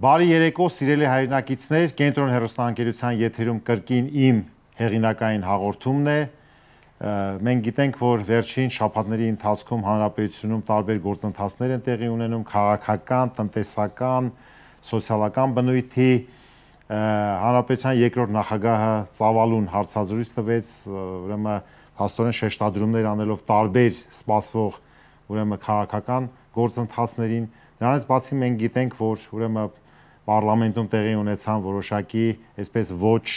Բարի երեկո, սիրելի հայրենակիցներ, Կենտրոն հեռուստաընկերության եթերում կրկին իմ հեղինակային հաղորդումն է։ Մենք գիտենք, որ վերջին շաբաթների ընթացքում հանրապետությունում տարբեր գործընթացներ են տեղի ունենում քաղաքական, տնտեսական, սոցիալական բնույթի։ Հանրապետության երկրորդ նախագահը ծավալուն հարցազրույց տվեց, ուրեմն հաստորեն շեշտադրումներ անելով տարբեր սպասվող ուրեմն քաղաքական գործընթացներին։ Դրանից բացի մենք գիտենք, որ ուրեմն Պարլամենտում տեղի ունեցան որոշակի, այսպես ոչ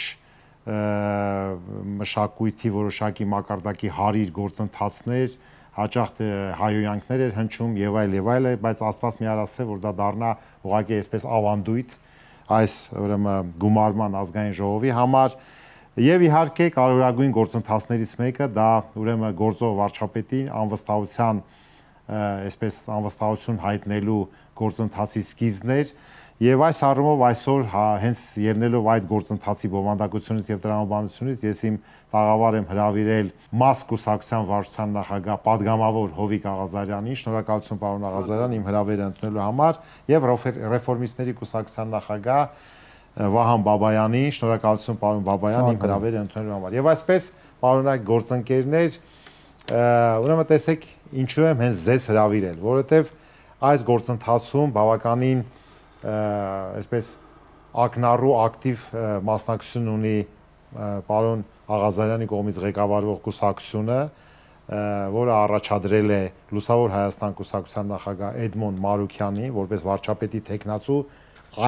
մշակույթի որոշակի մակարդակի հարիր գործընթացներ, հաճախ հայհոյանքներ էր հնչում եւ այլ, բայց Աստված մի արասե, որ դա դառնա ուղղակի այսպես ավանդույթ այս ուրեմն գումարման ազգային ժողովի համար եւ իհարկե կարևորագույն գործընթացներից մեկը դա ուրեմն գործող վարչապետին անվստահության այսպես անվստահություն հայտնելու գործընթացի սկիզբն էր եւ այս առումով այսօր հենց ելնելով այդ գործընթացի բովանդակությունից եւ տրամաբանությունից ես իմ տաղավար եմ հրավիրել ՄԱՍ կուսակցության վարչության նախագահ պատգամավոր Հովիկ Աղազարյանին, շնորհակալություն պարոն Աղազարյան իմ հրավերը ընդունելու համար եւ ռեֆորմիստների կուսակցության նախագահ Վահան Բաբայանին, շնորհակալություն պարոն Բաբայան իմ հրավերը ընդունելու համար։ Եվ այսպես պարոնայք գործընկերներ, ուրեմն տեսեք ինչու եմ հենց ձեզ հրավիրել, որովհետեւ այս գործընթացում բավականին այսպես ակնառու ակտիվ մասնակցություն ունի պարոն Աղազարյանի կողմից ղեկավարվող կուսակցությունը, որը առաջադրել է Լուսավոր Հայաստան կուսակցության նախագահ Էդմոն Մարուքյանին, որպես վարչապետի տեխնացու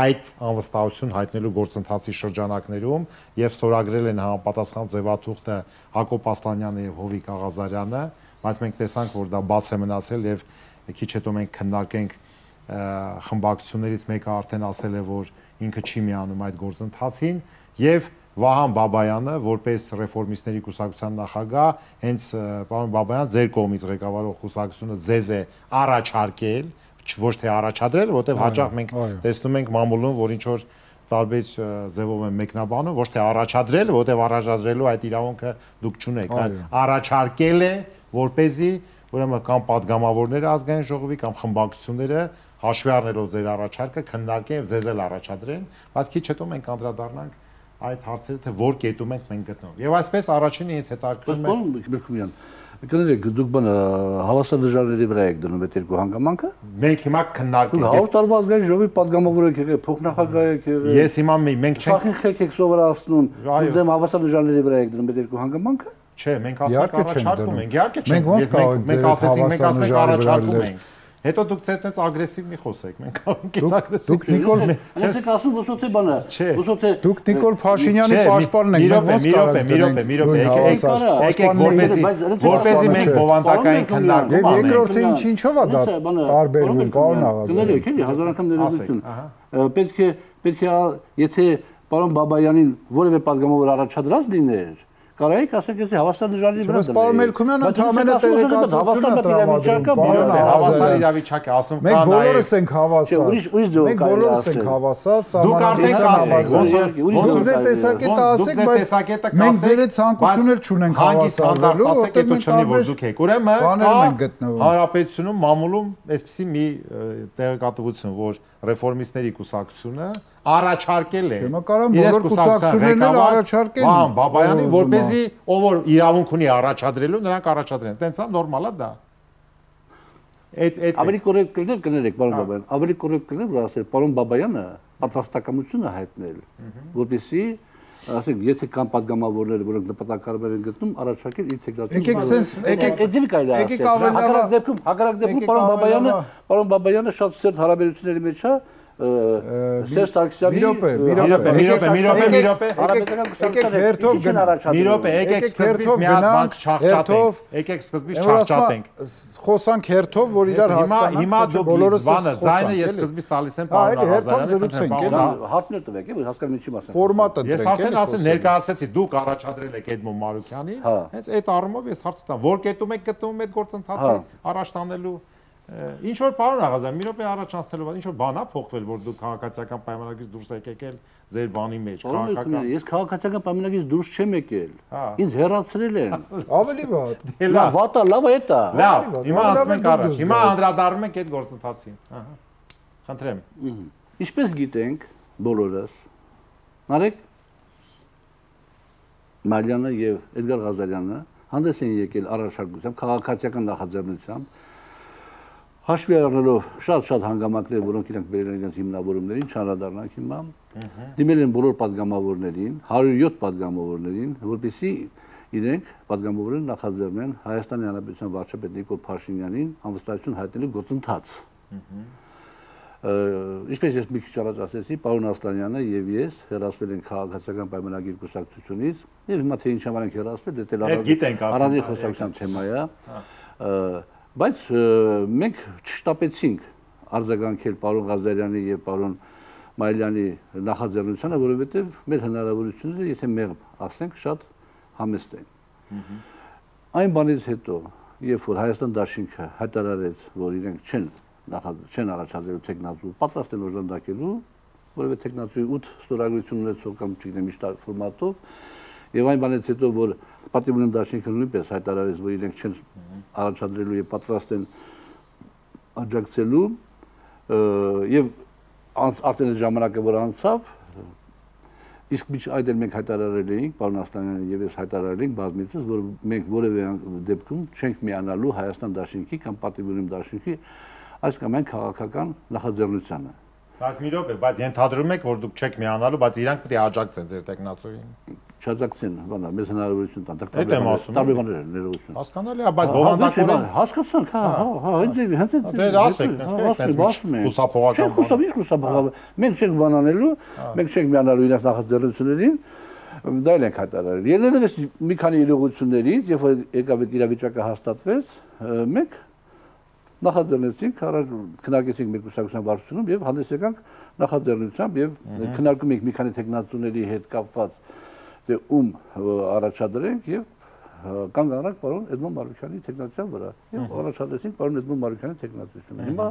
այդ անվստահություն հայտնելու գործընթացի շրջանակներում եւ ստորագրել են համապատասխան ձևաթուղթը Հակոբ Ասլանյանը եւ Հովիկ Աղազարյանը, բայց մենք տեսանք, որ դա բաց է մնացել եւ քիչ հետո մենք քննարկենք խմբակցություններից մեկը արդեն ասել է, որ ինքը չի միանում այդ գործընթացին եւ Վահան Բաբայանը, որպես ռեֆորմիստների կուսակցության նախագահ, հենց պարոն Բաբայան ձեր կողմից ղեկավարող կուսակցությունը ձեզ է առաջարկել, ոչ թե առաջադրել, որտեղ հաճախ մենք տեսնում ենք մամուլում, որ ինչ որ տարբեր ձևով են մեկնաբանում, ոչ թե առաջադրել, որտեղ առաջադրելու այդ իրավունքը դուք չունեք, այլ առաջարկել է, որպեսզի ուրեմն կամ падգամավորները ազգային ժողովի կամ խմբակցությունները հաշվի առնելով ձեր առաջարկը քննարկեն եւ ձեզ էլ առաջադրեն, բայց քիչ հետո մենք անդրադառնանք այդ հարցերը, թե որ կետում ենք մենք գտնվում։ Եվ այսպես առաջինը ինձ հետաքրքրում է Կներեք, դուք բանը հավասարդժարների վրա եք դնում այդ երկու հանգամանքը։ Մենք հիմա քննարկենք։ Դուք 100 տարվա ազգային ժողովի падգամավոր եք եղել, փոխնախագահ եք եղել։ Ես հիմա մենք չենք Խախին եք սովորացնում, դեմ հավասարդժարների վրա եք դնում այդ երկու հանգամանքը։ Չէ, մենք ասում ենք առաջարկում ենք, իհարկե չենք։ Մենք ասեցինք, մենք ասում ենք առաջարկում ենք։ Հետո դուք ցետնից ագրեսիվ մի խոսեք, մենք կարող ենք ագրեսիվ։ Դուք Նիկոլ Ես ասում ոսոթե բանը, ոսոթե Դուք Նիկոլ Փաշինյանի պաշտպանն եք, մի եկեք որպեսզի մենք բովանդակային քննարկում անենք։ Եվ երկրորդը ինչով է դա տարբերվում, պարոն Աղազարյան։ Կներեք, էլի հազար անգամ ներողություն։ Պետք է եթե պարոն Բաբայանին որևէ падգամավոր առաջադրած լիներ, Կարայիք ասեք ես հավասարդժարների վրա դեմ։ Պարոն Մելքումյանը ընդհանրապես տեղեկատվություն է հավասար իրավիճակ է, ասում կա նաև։ Մենք բոլորս ենք հավասար։ Մենք բոլորս ենք հավասար, Դուք արդեն կասեք, ոնց ձեր տեսակետը ասեք, բայց մենք ձեր ցանկություններ չունենք հավասարվելու, որտեղ մենք չնի որ դուք եք։ Ուրեմն հանրապետությունում մամուլում այսպեսի մի տեղեկատվություն, որ ռեֆորմիստների կուսակցությունը առաջարկել է իրենց կուսակցություններն էլ առաջարկել են Բաբայանին, որպեսզի ով որ իրավունք ունի առաջադրելու, նրանք առաջադրեն։ Տենց է նորմալ է դա։ Ավելի կորեկտ կներեք, պարոն Բաբայան, ավելի կորեկտ կներ, որ ասել պարոն Բաբայանը պատրաստակամություն է հայտնել, որպեսզի ասենք, եթե կան падգամավորները, որոնք նպատակարար են գտնում, առաջարկել ինտեգրացիոն։ Եկեք հակառակ դեպքում պարոն Բաբայանը շատ սերտ հարաբերությունների մեջ է Սերժ Սարգսյանի եկեք սկզբից մի հատ բան չաղճատենք, եկեք սկզբից չաղճատենք, խոսանք հերթով, որ իրար հասկանանք, հիմա դուք բանը ձայնը ես սկզբից տալիս եմ պարոն Աղազարյանը, հարցներ տվեք, հասկանալի չի մասը։ Ֆորմատը ես արդեն ասեմ ներկայացեցի, դուք առաջադրել եք Էդմոն Մարուքյանին, հենց այդ առումով ես հարց տամ, որ կետում եք գտնվում այդ գործընթացի առաջ տանելու Ինչ որ պարոն Աղազարյան, մի րոպե առաջ անցնելով, ինչ որ բան է փոխվել, որ դուք քաղաքացիական պայմանագրից դուրս եք եկել ձեր բանի մեջ, քաղաքական։ Ես քաղաքացիական պայմանագրից դուրս չեմ եկել։ Ինձ հեռացրել են։ Ավելի վատ։ Լավ, վատա, լավ է դա։ Լավ, հիմա ասում ենք առաջ։ Հիմա անդրադառնում ենք այդ գործընթացին։ Ահա։ Խնդրեմ։ Ինչպես գիտենք բոլորս, Նարեկ Մարյանը եւ Էդգար Ղազարյանը հանդես են եկել առաջարկությամբ, քաղաքացիական նախաձեռնությամբ, հաշվի առնելով շատ հանգամանքներ, որոնք իրենք բերել են իրենց հիմնավորումներին, չանդրադառնանք հիմա, դիմել են բոլոր պատգամավորներին, 107 պատգամավորներին, որպեսզի իրենք պատգամավորները նախաձեռնեն Հայաստանի Հանրապետության վարչապետ Նիկոլ Փաշինյանին անվստահություն հայտնելու գործընթաց։ Ինչպես ես մի քիչ առաջ ասեցի, պարոն Ասլանյանը եւ ես հեռացվել ենք քաղաքացիական պայմանագիր կուսակցությունից, եւ հիմա թե ինչ համար ենք հեռացվել, դե առանձին խոսակցության թեմա է, բայց մենք չշտապեցինք արձագանքել պարոն Ղազարյանի եւ պարոն Մայլյանի նախաձեռնությանը, որովհետեւ մեր հնարավորությունները, եթե մեղմ ասենք, շատ համեստ են։ Այն բանից հետո, երբ որ Հայաստան Դաշինքը հայտարարեց, որ իրենք չեն առաջադրելու տեխնացու, պատրաստ են օժանդակելու, որովհետեւ տեխնացուի 8 ստորագրություն ունեցող կամ չգիտեմ ինչ ֆորմատով, եւ այն բանից հետո, որ Պատիվունիմ Դաշինքը նույնպես հայտարարեց, որ իրենք չեն առաջադրելու եւ պատրաստ են աջակցելու, եւ արդեն այդ ժամանակը որ անցավ, իսկ միջ այդ էլ մենք հայտարարել էինք, պարոն Ասլանյանը եւ ես հայտարարել ենք բազմիցս, որ մենք որևէ դեպքում չենք միանալու Հայաստան Դաշինքի կամ Պատիվունիմ Դաշինքի այս կամ այն քաղաքական նախաձեռնությանը։ Բայց մի րոպե, բայց ենթադրում եք, որ դուք չեք միանալու, բայց իրանք պետք է աջակցեն ձեր տեխնացուին։ Չաջակցեն, բանա, մեզ հնարավորություն տան, տարբեր բաներ են ներողություն։ Հասկանալի է, բայց բովանդակորեն հասկացանք, հենց դե ասեք, խուսափողական բան։ Ինչ խուսափողական։ Մենք չենք բանանելու, մենք չենք միանալու իրենց նախաձեռնություններին, դա էլ ենք հայտարարել։ Ելնելով մի քանի իրողություններից, երբ որ եկավ այդ իրավիճակը հաստատվեց, մենք նախաձեռնեցինք, քննարկեցինք մեր կուսակցության վարչությունում եւ հանդես եկանք նախաձեռնությամբ եւ քննարկում ենք մի քանի տեխնացուների հետ կապված դե ում առաջադրենք եւ կանգ առանք պարոն Էդմոն Մարուկյանի տեխնացիան վրա եւ առաջադրեցինք պարոն Էդմոն Մարուկյանի տեխնացիությունը։ Հիմա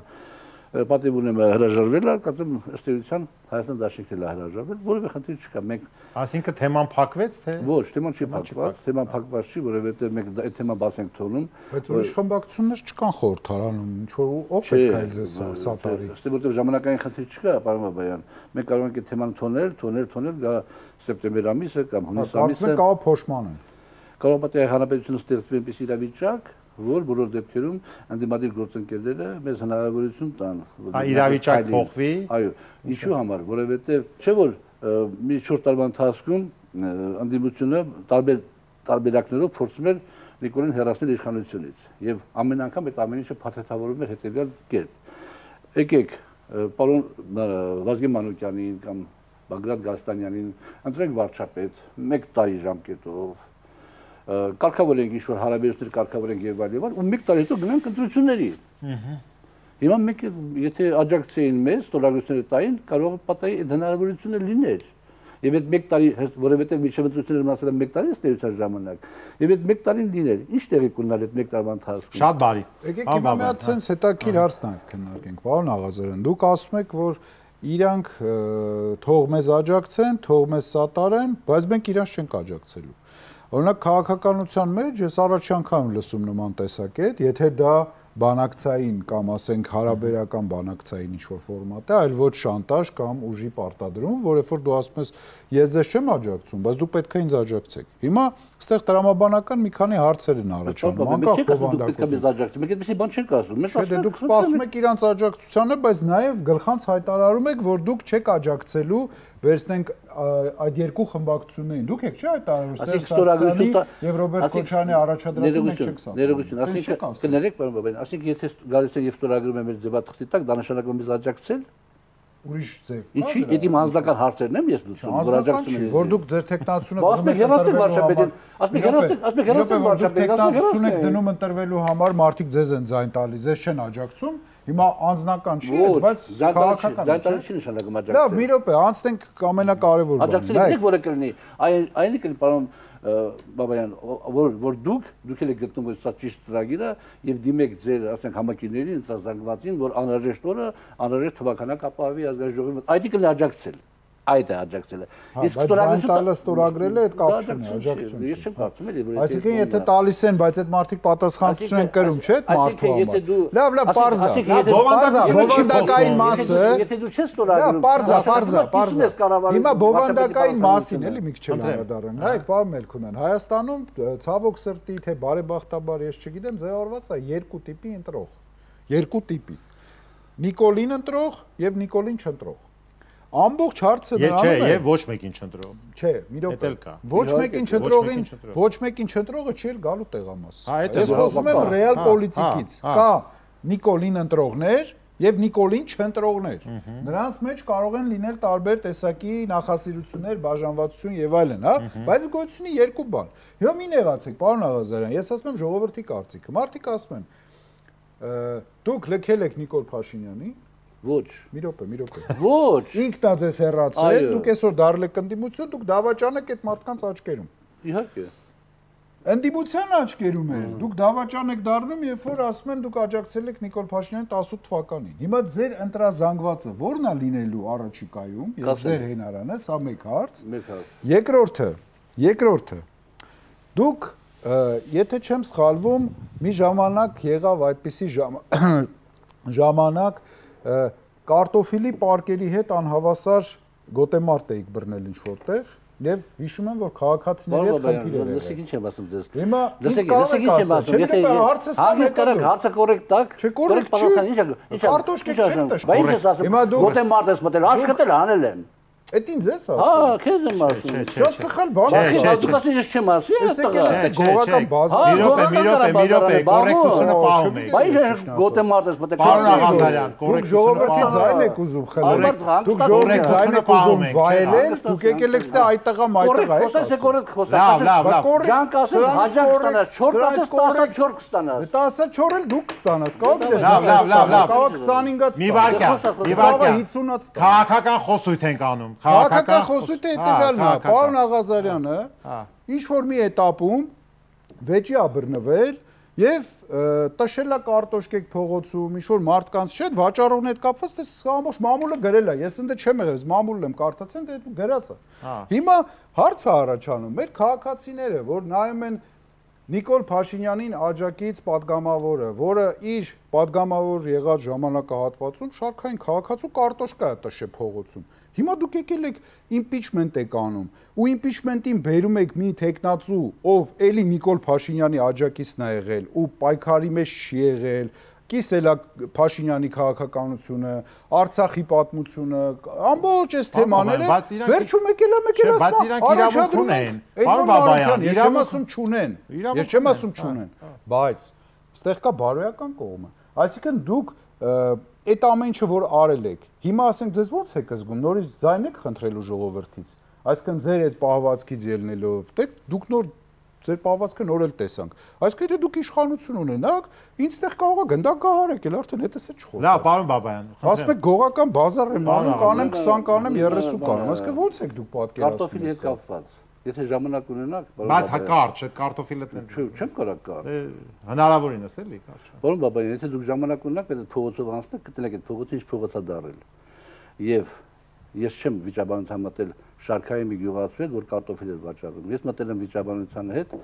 Պատիվունիմը հրաժարվել է, կատեմ ըստ էության Հայաստան Դաշինքն է հրաժարվել, որևէ խնդիր չկա։ Մենք Այսինքն թեման փակվեց, թե ոչ, թեման չի փակված, թեման փակված չի, որովհետեւ մենք այդ թեման բաց ենք թողնում։ Բայց ուրիշ խմբակցություններ չկան խորհրդարանում, ինչ որ ով պետք է ձեզ սատարի։ Ըստ որտեղ ժամանակային խնդիր չկա, պարոն Բաբայան։ Մենք կարող ենք այդ թեման թողնել, դա սեպտեմբեր ամիսը կամ հունիս ամիսը։ Կարող փոշմանեն։ Կարող է Հանրապետությունը ստեղծվի այնպես իրավիճակ, որ բոլոր դեպքերում ընդդիմադիր գործընկերները մեզ հնարավորություն տան։ Իրավիճակ փոխվի։ Այո, ինչու համար, որովհետև չէ որ մի 4 տարվա ընթացքում ընդդիմությունը տարբերակներով փորձում էր Նիկոլին հեռացնել իշխանությունից եւ ամեն անգամ այդ ամեն ինչը փաթեթավորում էր հետեւյալ կերպ։ Եկեք պարոն Վազգեն Մանուկյանին կամ Բագրատ Գալստանյանին ընտրենք վարչապետ 1 տարի ժամկետով կարգավորենք ինչ-որ հարաբերություններ կարգավորենք եւ այլ, ու մեկ տարի հետո գնանք ընտրությունների։ Հիմա մենք եթե աջակցեին մեզ, ստորագրությունները տային, կարող է պատահի այդ հնարավորությունը լիներ։ Եվ այդ մեկ տարի, որովհետեւ միջև ընտրությունները մնացել են մեկ տարի ստերության ժամանակ, եւ այդ մեկ տարին լիներ, ինչ տեղի կունենալ այդ մեկ տարվա ընթացքում։ Շատ բարի։ Եկեք հիմա մի հատ sense հետաքրքիր հարց նաև քննարկենք, պարոն Աղազարյան, դուք ասում եք, որ իրանք թող մեզ աջակցեն, թող մեզ սատարեն, բայց մենք իրանց չենք աջակցելու։ Օրինակ քաղաքականության մեջ ես առաջի անգամ լսում նման տեսակետ, եթե դա բանակցային կամ ասենք հարաբերական բանակցային ինչ-որ ֆորմատ է, այլ ոչ շանտաժ կամ ուժի պարտադրում, որ երբ որ դու ասում ես ես ձեզ չեմ աջակցում, բայց դուք պետք է ինձ աջակցեք։ Հիմա այստեղ տրամաբանական մի քանի հարցեր են առաջանում, անկախ բովանդակությունից։ Մենք այդպեսի բան չենք ասում։ Մենք ասում ենք դուք սպասում եք իրանց աջակցությանը, բայց նաև գլխանց հայտարարում եք, որ դուք չեք աջակցելու վերցնենք այդ երկու խմբակցություններին։ Դուք եք չէ հայտարարում եւ Ռոբերտ Քոչարյանի առաջադրածը մենք չենք սա։ Ներողություն, ասենք կներեք, պարոն Բաբայան, ասենք եթե գալիս են եւ ստորագրում են մեր ձևաթղթի տակ, դա նշանակում է մեզ աջակցել։ Ուրիշ ձև։ Ինչի՞ իդի անձնական հարցերն եմ ես լուծում, որ աջակցում են։ Որ դուք ձեր տեխնացիոնը դնում ընտրվելու համար մարդիկ ձեզ են ձայն տալի, ձեզ չեն աջակցում։ Հիմա անձնական չի, բայց քաղաքական ձայնտալի չի նշանակում աջակցել։ Լավ, մի րոպե, անցնենք ամենակարևոր բանը։ Աջակցել եք որը կլինի, այն կլինի, պարոն Բաբայան, որ դուք եք գտնում որ սա ճիշտ ծրագիր է եւ դիմեք ձեր, ասենք, համակիրներին, ընտրազանգվածին, որ անհրաժեշտ օրը, անհրաժեշտ թվականակ ապահովի ազգային ժողովի, այդ կլինի աջակցել։ այդ է աջակցելը։ Իսկ ստորագրելը այդ կապ չունի, աջակցություն։ Ես չեմ կարծում էլի, որ այսինքն եթե տալիս են, բայց այդ մարդիկ պատասխանատվություն են կրում, չէ՞, այդ մարդու համար։ Լավ, պարզա։ Բովանդակային մասը, եթե դու չես ստորագրում։ Պարզա։ Հիմա բովանդակային մասին էլի մի քիչ անդրադառնանք։ Հայ, պարոն Մելքումյան, Հայաստանում ցավոք սրտի թե բարեբախտաբար ես չգիտեմ, ձևավորված է երկու տիպի ընտրող։ Երկու տիպի։ Նիկոլին ընտրող եւ Նիկոլին չընտրող։ Ամբողջ հարցը նրանում է։ Չէ, եւ ոչ մեկին չընտրող։ Չէ, մի րոպե։ Ոչ մեկին չընտրողը չի էլ գալու տեղամաս։ Ես խոսում եմ ռեալ պոլիտիկից։ Կա Նիկոլին ընտրողներ եւ Նիկոլին չընտրողներ։ Նրանց մեջ կարող են լինել տարբեր տեսակի նախասիրություններ, բաժանվածություն եւ այլն, հա, բայց գոյությունի երկու բան։ Հիմա մի նեղացեք, պարոն Աղազարյան, ես ասում եմ ժողովրդի կարծիքը։ Մարդիկ ասում են, դուք լքել եք Նիկոլ Փաշինյանի։ Ոչ։ Մի րոպե։ Ոչ։ Ինքն է ձեզ հեռացել, դուք այսօր դարել եք ընդդիմություն, դուք դավաճան եք այդ մարդկանց աչքերում։ Իհարկե։ Ընդդիմության աչքերում է։ Դուք դավաճան եք դառնում, երբ որ ասում են դուք աջակցել եք Նիկոլ Փաշինյանին 18 թվականին։ Հիմա ձեր ընտրազանգվածը ո՞րն է լինելու առաջիկայում, եւ ձեր հենարանը, սա մեկ հարց։ Երկրորդը։ Դուք եթե չեմ սխալվում, մի ժամանակ եղավ այդպիսի ժամանակ կարտոֆիլի պարկերի հետ անհավասար գոտեմարտ էիք բռնել ինչ-որտեղ եւ հիշում եմ որ քաղաքացիների հետ խնդիր էր։ Լսեք ինչ եմ ասում ձեզ։ Հիմա լսեք ինչ եմ ասում, եթե հարցը կորեկտ տակ, կորեկտ չի, կարտոշկե չեմ տաշ։ Բայց ես ասում, գոտեմարտ ես մտել, աշխատել անել եմ։ Էդ ինձ ես ասում։ Հա, քեզ եմ ասում։ Շատ սխալ բան է։ Դուք ասում ես չեմ ասի, եկել ես գողական բազա։ Մի րոպե, կոռեկտությունը պահում եք։ Բայց գոտեմարտ ես մտել։ Պարոն Աղազարյան, ժողովրդի ձայն եք ուզում խլել։ Դուք ժողովրդի ձայն եք ուզում վայելել, դուք եկել եք ստե այդ տղա մայտղա եք։ Խոսես կորեկտ խոսես։ Լավ։ Ժանկ ասես հաջակ կստանաս, 4 ասես 14 կստանաս։ 14 էլ դուք կստանաս, կարող եք։ Լավ։ Կարող 25-ից։ Մի վարքյան։ 50-ից։ Քաղաքական խոսույթ ենք անում։ Քաղաքական խոսույթը հետևյալն է, պարոն Աղազարյանը, ինչ որ մի էտապում վեճի է բռնվել եւ տշել է կարտոշկեք փողոցում, ինչ որ մարդկանց չէ, վաճառողն հետ կապված, դες ամբողջ մամուլը գրել է։ Ես ընդ չեմ եղել, մամուլն եմ կարդացել, դե գրած է։ Հիմա հարց է առաջանում, մեր քաղաքացիները, որ նայում են Նիկոլ Փաշինյանին աջակից падգամավորը, որը իր падգամավոր եղած ժամանակահատվածում շարքային քաղաքացու կարտոշկա է տշել փողոցում։ Հիմա դուք եկել եք իմպիչմենտ եք անում ու իմպիչմենտին բերում եք մի տեխնացու, ով էլի Նիկոլ Փաշինյանի աջակիցն է եղել ու պայքարի մեջ չի եղել, կիսել է Փաշինյանի քաղաքականությունը, Արցախի պատմությունը, ամբողջ այս թեմաները վերջում եկել է բայց իրանք իրավունք ունեն։ Պարոն Բաբայան, իրավունք չունեն։ Ես չեմ ասում չունեն, բայց այստեղ կա բարոյական կողմը։ Այսինքն դուք այդ ամեն ինչը որ արել եք, հիմա ասենք ձեզ ո՞նց եք զգում, նորից ձայն եք խնդրելու ժողովրդից։ Այսինքն ձեր այդ պահվածքից ելնելով, դե դուք նոր ձեր պահվածքը նոր էլ տեսանք։ Այսինքն եթե դուք իշխանություն ունենաք, ինձ տեղ կարող է գնդակահար եկել, արդեն հետս է չխոսա։ Լավ, պարոն Բաբայան։ Ասում եք գողական բազար եմ անում, կանեմ 20 կանեմ 30 կանեմ։ Այսինքն ո՞նց եք դուք պատկերացնում։ Կարտոֆիլի հետ կապված։ Եթե ժամանակ ունենաք, բայց հակարճ, այդ կարտոֆիլը տենց։ Չեմ կարող կար։ Հնարավորինս էլի կարճ։ Պարոն Բաբայան, եթե դուք ժամանակ ունենաք, այդ փողոցով անցնեք, կտնեք այդ փողոցը ինչ փողոց է դարել։ Եվ ես չեմ վիճաբանության մտել շարքային մի գյուղացու հետ, որ կարտոֆիլ էր վաճառում։ Ես մտել եմ վիճաբանության հետ,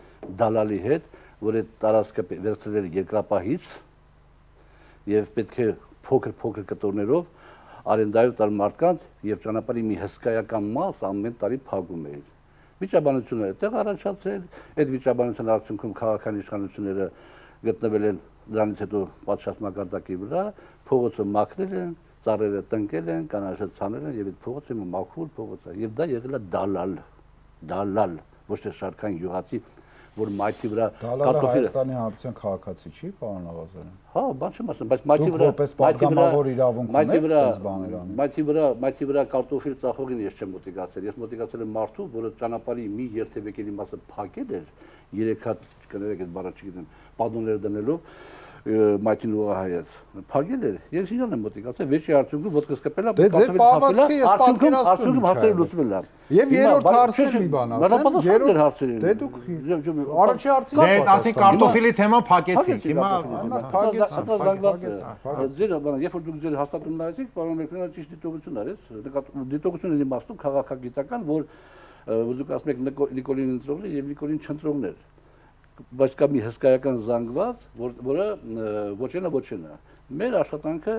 դալալի հետ, որ այդ տարածքը վերցրել էր երկրապահից եւ պետք է փոքր կտորներով արենդայով տալ մարդկանց եւ ճանապարհի մի հսկայական մաս ամեն տարի փակում էր։ Վիճաբանությունը այդտեղ առաջացել, այդ վիճաբանության արդյունքում քաղաքական իշխանությունները գտնվել են դրանից հետո պատշաճ մակարդակի վրա, փողոցը մաքրել են, ծառերը տնկել են, կանաչը ցանել են եւ այդ փողոցը մաքուր փողոց է։ Եվ դա եղել է դալալ, ոչ թե շարքային յուղացի, որ մայթի վրա կարտոֆիլ Հայաստանի Հանրապետության քաղաքացի չի, պարոն Աղազարյան։ Հա, բան չեմ ասում, բայց մայթի վրա որպես պատգամավոր իրավունք ունեք այս բաներ անել։ Մայթի վրա կարտոֆիլ ծախողին ես չեմ մոտիկացել։ Ես մոտիկացել եմ մարդու, որը ճանապարհի մի երթևեկելի մասը փակել էր, 3 հատ կներեք այդ բառը չգիտեմ, պատոններ դնելով Մայթին ուղղահայաց։ Փագել էր։ Ես իրան եմ մոտիկ, ասել վեճի արդյունքում ոդկս կպելա, դե ձեր պահվածքը ես պատկերացնում եմ։ Հարցերը լուծվել է։ Եվ երրորդ հարցն մի բան ասեմ, երրորդ հարցերին։ Դե դուք առաջի հարցին դե ասենք կարտոֆիլի թեման փակեցինք։ Հիմա ձեր բանը, երբ որ դուք ձեր հաստատումն արեցիք, պարոն Մերկելյանը ճիշտ դիտողություն արեց, դիտողությունների իմաստով քաղաքագիտական, որ դուք ասում եք Նիկոլին ընտրողներ եւ Նիկոլին չընտրողներ։ Բայց կա մի հսկայական զանգված, որը ոչ են։ Մեր աշխատանքը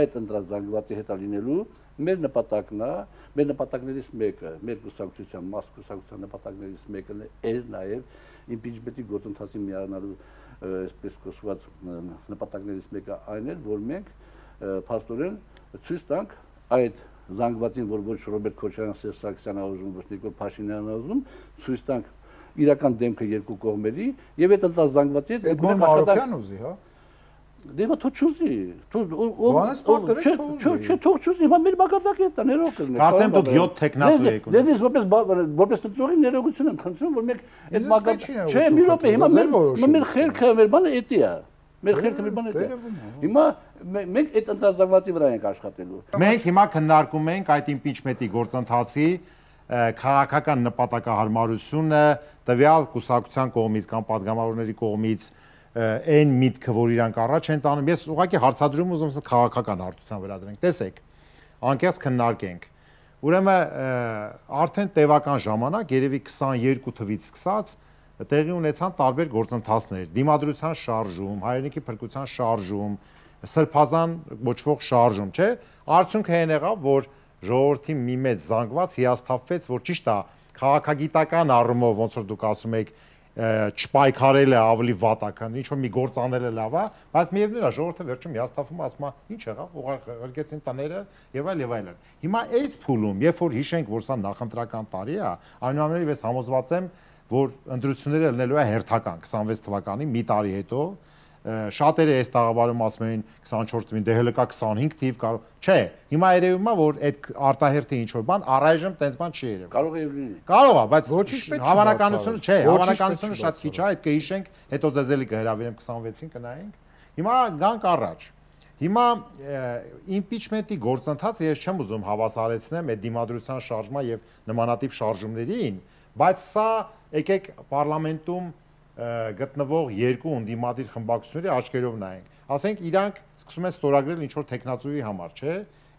այդ ընտրած զանգվածի հետ լինելու մեր նպատակն է, մեր նպատակներից մեկը, մեր կուսակցության, մաս կուսակցության նպատակներից մեկն է նաև impeachment-ի գործընթացի միանալու այսպես կոչված նպատակներից մեկը այն է, որ մենք փաստորեն ցույց տանք այդ զանգվածին, որ ոչ Ռոբերտ Քոչարյան, Սերժ Սարգսյանն ուզում, ոչ Նիկոլ Փաշինյանն ուզում, ցույց տանք իրական դեմքը երկու կողմերի եւ այդ ընտրած զանգվածի հետ Էդմոն Մարոկյան ուզի, հա։ Դե մա թող չուզի, Բանես պատկերեք չէ, թող չուզի, մա մեր բակատակի է, ներող կլինի։ Կարծեմ դուք 7 տեխնացու եք ունենում։ Դες որպես տնօրեն ներողություն եմ խնդրում, որ մենք այդ բակատ չէ, մի րոպե, հիմա մեր խելքը, մեր բանը էդի է։ Մեր խելքը մեր բանը էդի է։ Հիմա մենք այդ ընտրած զանգվածի վրա ենք աշխատելու։ Մենք հիմա քննարկում ենք այդ impeachment-ի գործընթացի քաղաքական նպատակահարմարությունը տվյալ կուսակցության կողմից կամ падգամավորների կողմից այն միտքը, որ իրանք առաջ են տանում, ես ուղղակի հարցադրում ուզում եմ քաղաքական հարթության վրա դրենք։ Տեսեք, անկեղծ քննարկենք։ Ուրեմն արդեն տևական ժամանակ, երևի 22 թվից սկսած տեղի ունեցան տարբեր գործընթացներ, դիմադրության շարժում, հայրենիքի փրկության շարժում, սրբազան կոչվող շարժում, չէ՞։ Արդյունքը այն եղավ, որ ժողովրդի մի մեծ զանգված հիասթափվեց, որ ճիշտ է, քաղաքագիտական առումով, ոնց որ դուք ասում եք, չպայքարելը ավելի վատ է, քան ինչ որ մի գործ անելը լավ է, բայց միևնույն է, ժողովուրդը վերջում հիասթափվում է, ասում է, ինչ եղավ, ուղարկեցին տները եւ այլն։ Հիմա այս փուլում, երբ որ հիշենք, որ սա նախընտրական տարի է, այնուամենայնիվ ես համոզված եմ, որ ընտրությունները լինելու է հերթական 26 թվականի մի տարի հետո, շատերը այս տաղավարում ասում են 24 թվին, դե հələ կա 25 թիվ, կարող, չէ, հիմա երևում է, որ այդ արտահերթի ինչ որ բան առայժմ տենց բան չի երևում։ Կարող է լինի։ Կարող է, բայց հավանականությունը չէ, հավանականությունը շատ քիչ է, այդ կհիշենք, հետո ձեզ էլի կհրավիրեմ 26-ին կնայենք։ Հիմա գանք առաջ։ Հիմա impeachment-ի գործընթացը ես չեմ ուզում հավասարեցնեմ այդ դիմադրության շարժման եւ նմանատիպ շարժումներին, բայց սա եկեք պարլամենտում գտնվող երկու ընդդիմադիր խմբակցությունների աչքերով նայենք։ Ասենք իրանք սկսում են ստորագրել ինչ որ տեխնացուի համար, չէ՞։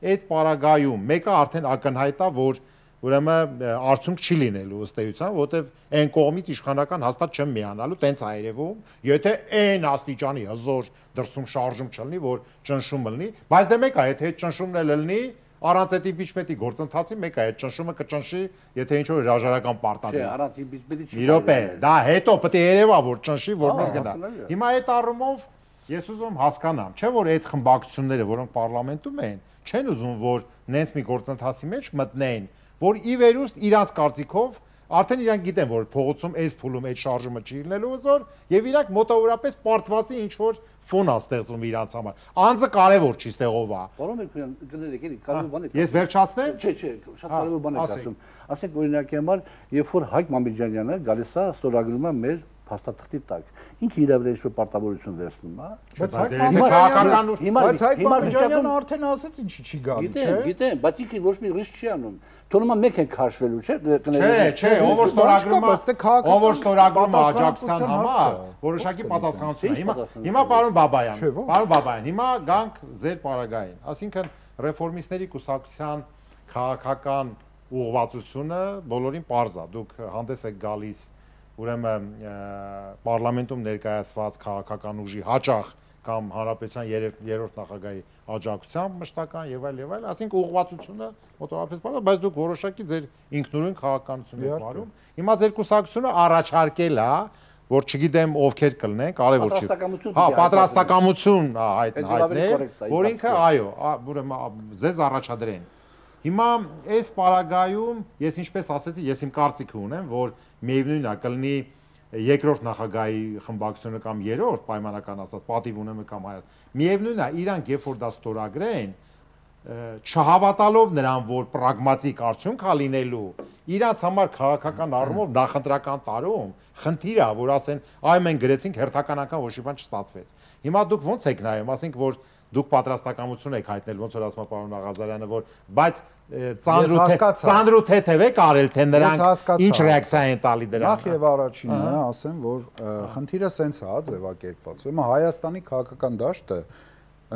Այդ պարագայում մեկը արդեն ակնհայտ է, որ ուրեմն արդյունք չի լինելու ըստ էության, որովհետև այն կողմից իշխանական հաստատ չեմ միանալու, տենց է երևում, եթե այն աստիճանի հզոր դրսում շարժում չլինի, որ ճնշումը լինի, բայց դե մեկ է, եթե այդ ճնշումն էլ լինի, առանց այդ impeachment-ի գործընթացի մեկ է, այդ ճնշումը կճնշի, եթե ինչ որ հրաժարական պարտադիր։ Չէ, առանց impeachment-ի չի։ Մի րոպե, դա հետո պետք է երևա, որ ճնշի, որ նոր գնա։ Հիմա այդ առումով ես ուզում հասկանամ, չէ՞ որ այդ խմբակցությունները, որոնք պարլամենտում են, չեն ուզում, որ նենց մի գործընթացի մեջ մտնեն, որ ի վերուստ իրանց կարծիքով արդեն իրանք գիտեն, որ փողոցում այս փուլում այդ շարժումը չի լինելու հզոր, եւ իրանք մոտավորապես պարտվածի ինչ որ ֆոն է ստեղծում իրանց համար։ Անձը կարևոր չի, ստեղով է։ Պարոն Մերկելյան, կներեք, էլի կարևոր բան է։ Ես վերջացնեմ։ Չէ, շատ կարևոր բան եք ասում։ Ասենք օրինակի համար, երբ որ Հայկ Մամեջանյանը գալիս է, ստորագրում է մեր փաստաթղթի տակ։ Ինքը իր վրա ինչ-որ պարտավորություն վերցնում է։ Բայց Հայկ Մամեջանյանը արդեն ասաց ինչի չի գալի, չէ՞։ Գիտեմ, բայց ինքը ոչ մի ռիսկ չի անում։ Թվում է մեկ են քաշվելու, չէ՞։ Չէ, ով որ ստորագրում է աջակցության համար, որոշակի պատասխանատվություն է։ Հիմա պարոն Բաբայան, հիմա գանք ձեր պարագային, ասինքն ռեֆորմիստների կուսակցության քաղաքական ուղղվածությունը բոլորին պարզ է, դուք հանդես եք գալիս ուրեմն պարլամենտում ներկայացված քաղաքական ուժի հաճախ կամ հանրապետության երրորդ նախագահի աջակցությամբ մշտական եւ այլ, ասենք ուղղվածությունը մոտավորապես բանը, բայց դուք որոշակի ձեր ինքնուրույն քաղաքականություն եք վարում։ Հիմա ձեր կուսակցությունը առաջարկել է, որ չգիտեմ ովքեր կլինեն, կարևոր չի։ Հա, պատրաստակամություն հայտնել, որ ինքը այո, ուրեմն ձեզ առաջադրեն։ Հիմա այս պարագայում ես ինչպես ասեցի, ես իմ կարծիքը ունեմ, որ միևնույնն է կլինի երկրորդ նախագահի խմբակցությունը կամ երրորդ պայմանական ասած պատիվ ունեմ կամ հայտ։ Միևնույնն է, իրանք երբ որ դա ստորագրեն, չհավատալով նրան, որ պրագմատիկ արդյունք է լինելու, իրանց համար քաղաքական առումով նախընտրական տարում խնդիր է, որ ասեն, այ մենք գրեցինք հերթականական ոչ մի բան չստացվեց։ Հիմա դուք ո՞նց եք նայում, ասենք որ դուք պատրաստակամություն եք հայտնել, ոնց որ ասում է պարոն Աղազարյանը, որ բայց ծանր ու թեթև եք արել, թե նրանք ինչ ռեակցիա են տալի դրան։ Նախ եւ առաջինը ասեմ, որ խնդիրը սենց է ձևակերպված։ Հիմա Հայաստանի քաղաքական դաշտը,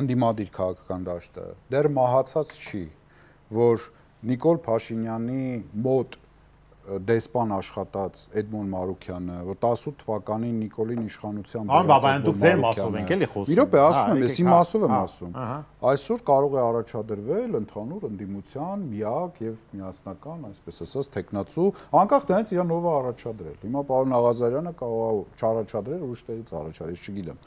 ընդդիմադիր քաղաքական դաշտը դեռ մահացած չի, որ Նիկոլ Փաշինյանի մոտ դեսպան աշխատած Էդմոն Մարուքյանը, որ 18 թվականին Նիկոլին իշխանության բերած Բաբայան դուք ձեր մասով եք էլի խոսում։ Իրոք է ասում եմ, ես իմ մասով եմ ասում։ Այսօր կարող է առաջադրվել ընդհանուր ընդդիմության միակ եւ միասնական, այսպես ասած, տեխնացու, անկախ դրանից իրան ով է առաջադրել։ Հիմա պարոն Աղազարյանը կարող է չառաջադրել, ուրիշ տեղից առաջադրել, չգիտեմ։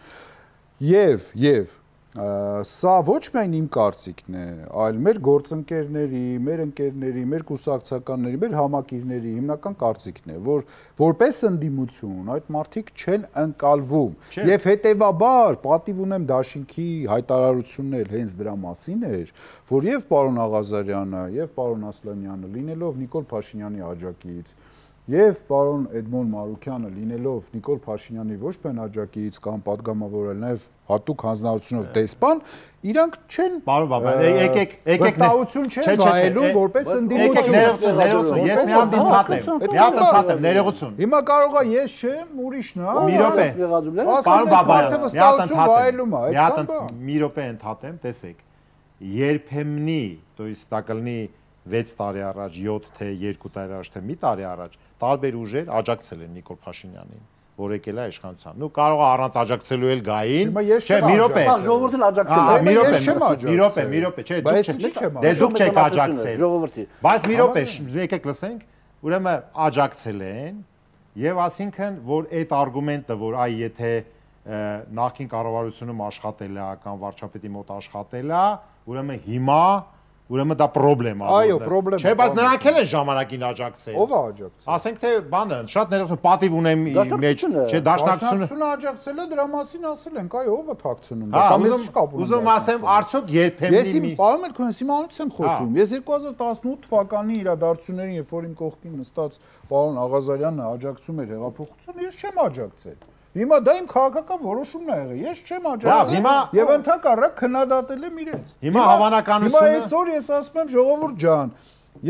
Եվ սա ոչ միայն իմ կարծիքն է, այլ մեր գործընկերների, մեր ընկերների, մեր կուսակցականների, մեր համակիրների հիմնական կարծիքն է, որ որպես ընդդիմություն այդ մարդիկ չեն ընկալվում եւ հետեւաբար պատիվ ունեմ դաշինքի հայտարարությունն էլ հենց դրա մասին էր, որ եւ պարոն Աղազարյանը եւ պարոն Ասլանյանը լինելով Նիկոլ Փաշինյանի աջակից Եվ պարոն Էդմոն Մարուքյանը լինելով Նիկոլ Փաշինյանի ոչ միայն աջակից կամ պատգամավորել, նաև հատուկ հանձնարարությունով դեսպան, իրանք չեն Պարոն Բաբայան, եկեք վստահություն չեն վայելում որպես ընդդիմություն։ Ներողություն, ես մի հատ ընդհատեմ, ներողություն։ Հիմա կարող է ես չեմ, ուրիշն է։ Մի րոպե։ Պարոն Բաբայան, վստահություն վայելում է, այդքան բան։ Մի րոպե ընդհատեմ, տեսեք։ Երբեմնի, то есть դա կլինի 6 տարի առաջ, 7 թե 2 տարի առաջ, թե մի տարի առաջ տարբեր ուժեր աջակցել են Նիկոլ Փաշինյանին, որ եկել է իշխանության։ Նու կարող է առանց աջակցելու էլ գային։ Չէ, մի րոպե։ Ժողովուրդն աջակցել է։ Մի րոպե, չէ, դուք չեք աջակցել։ Ժողովրդի։ Բայց մի րոպե, եկեք լսենք, ուրեմն աջակցել են եւ ասինքն, որ այդ արգումենտը, որ այ եթե նախկին կառավարությունում աշխատել է կամ վարչապետի մոտ աշխատել է, ուրեմն հիմա Ուրեմն դա խնդրեմ է։ Այո, խնդրեմ։ Չէ, բայց նրանք էլ են ժամանակին աջակցել։ Ով է աջակցել։ Ասենք թե բանը, շատ ներողություն, պատիվ ունեմ մեջ, չէ, դաշնակցությունը աջակցել է, դրա մասին ասել ենք, այո, ով է թաքցնում։ Ուզում ասեմ, արդյոք երբեմն Ես իմ պարոն Մելքոնյան, իմանալից եմ խոսում։ Ես 2018 թվականի իրադարձություններին, երբ որ իմ կողքին նստած պարոն Աղազարյանը աջակցում էր հեղափոխությունը, ես չեմ աջակցել։ Հիմա դա իմ քաղաքական որոշումն է եղել։ Ես չեմ աջակցել եւ ընդհակառակ քննադատել եմ իրենց։ Հիմա հավանականությունը Հիմա այսօր ես ասում եմ ժողովուրդ ջան,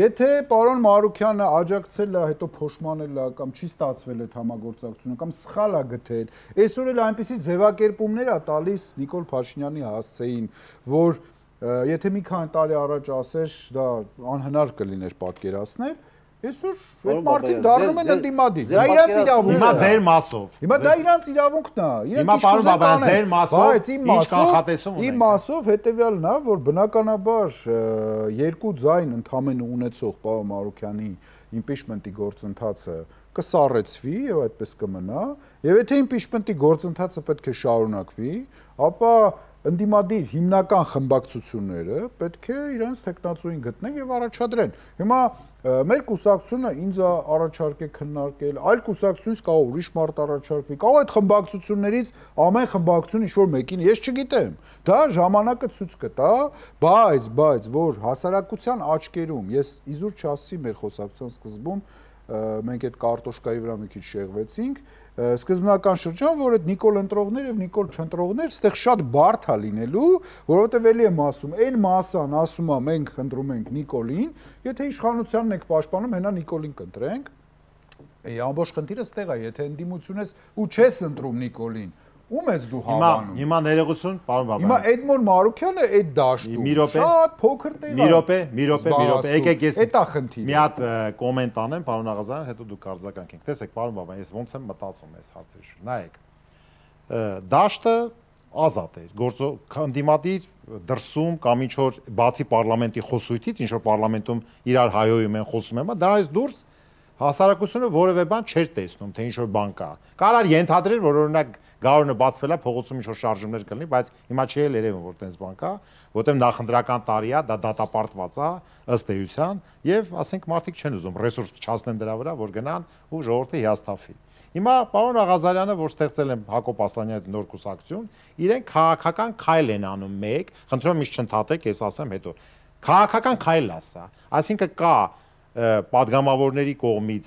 եթե պարոն Մարուքյանը աջակցել է, հետո փոշմանել է կամ չի ստացվել այդ համագործակցությունը կամ սխալ է գտել, այսօր էլ այնպիսի ձևակերպումներ է տալիս Նիկոլ Փաշինյանի հասցեին, որ եթե մի քանի տարի առաջ ասեր, դա անհնար կլիներ պատկերացնել Այսօր այդ մարդիկ դառնում են ընդդիմադիր։ Դա իրանց իրավունքն է։ Հիմա ձեր մասով։ Հիմա դա իրանց իրավունքն է։ Հիմա պարոն Բաբայան ձեր մասով բայց իմ մասով հետեւյալն է, որ բնականաբար երկու ձայն ընդամենը ունեցող պարոն Մարուքյանի իմպիչմենտի գործընթացը կսառեցվի եւ այդպես կմնա, եւ եթե իմպիչմենտի գործընթացը պետք է շարունակվի, ապա ընդդիմադիր հիմնական խմբակցությունները պետք է իրենց տեխնացուին գտնեն եւ առաջադրեն։ Հիմա մեր կուսակցությունը ինձ առաջարկե քննարկել, այլ կուսակցությունից կարող ուրիշ մարդ առաջարկվի, կարող այդ խմբակցություններից ամեն խմբակցություն ինչ-որ մեկին, ես չգիտեմ։ Դա ժամանակը ցույց կտա, բայց որ հասարակության աչքերում ես իզուր չասի մեր խոսակցության սկզբում մենք այդ կարտոշկայի վրա մի քիչ շեղվեցինք, սկզբնական շրջան, որ այդ Նիկոլ ընտրողներ եւ Նիկոլ չընտրողներ, այստեղ շատ բարդ է լինելու, որովհետեւ էլի եմ ասում, այն մասան ասում է մենք ընտրում ենք Նիկոլին, եթե իշխանությանն եք պաշտպանում, հենա Նիկոլին կընտրենք։ Ամբողջ խնդիրը այստեղ է, եթե ընդդիմություն ես ու չես ընտրում Նիկոլին, ում ես դու հավանում։ Հիմա ներողություն, պարոն Բաբայան։ Հիմա Էդմոն Մարուքյանը այդ դաշտում շատ փոքր տեղ է։ Մի րոպե, եկեք ես Էդ է խնդիրը։ Մի հատ կոմենտ անեմ, պարոն Աղազարյան, հետո դուք արձագանքեք։ Տեսեք, պարոն Բաբայան, ես ոնց եմ մտածում այս հարցերի շուրջ։ Նայեք։ Դաշտը ազատ է։ Ընդդիմադիր դրսում կամ ինչ որ բացի պարլամենտի խոսույթից, ինչ որ պարլամենտում իրար հայոյում են, խոսում են, դրանից դուրս հասարակությունը որևէ բան չէր տեսնում, թե ինչ որ բան կա։ Կարար ենթադրել, որ օրինակ գարունը բացվել է, փողոցում ինչ որ շարժումներ կլինի, բայց հիմա չի էլ երևում, որ տենց բան կա, որտեղ նախընտրական տարի է, դա դատապարտված է ըստ էության, եւ ասենք մարդիկ չեն ուզում ռեսուրս չհասնեն դրա վրա, որ գնան ու ժողովրդը հիասթափվի։ Հիմա պարոն Աղազարյանը, որ ստեղծել են Հակոբ Ասլանյանի նոր կուսակցություն, իրենք քաղաքական քայլ են անում մեկ, խնդրում եմ ինձ չընդհատեք, ես ասեմ հետո։ Քաղաքական քայլ ասա, այսինքն կա падգամավորների կողմից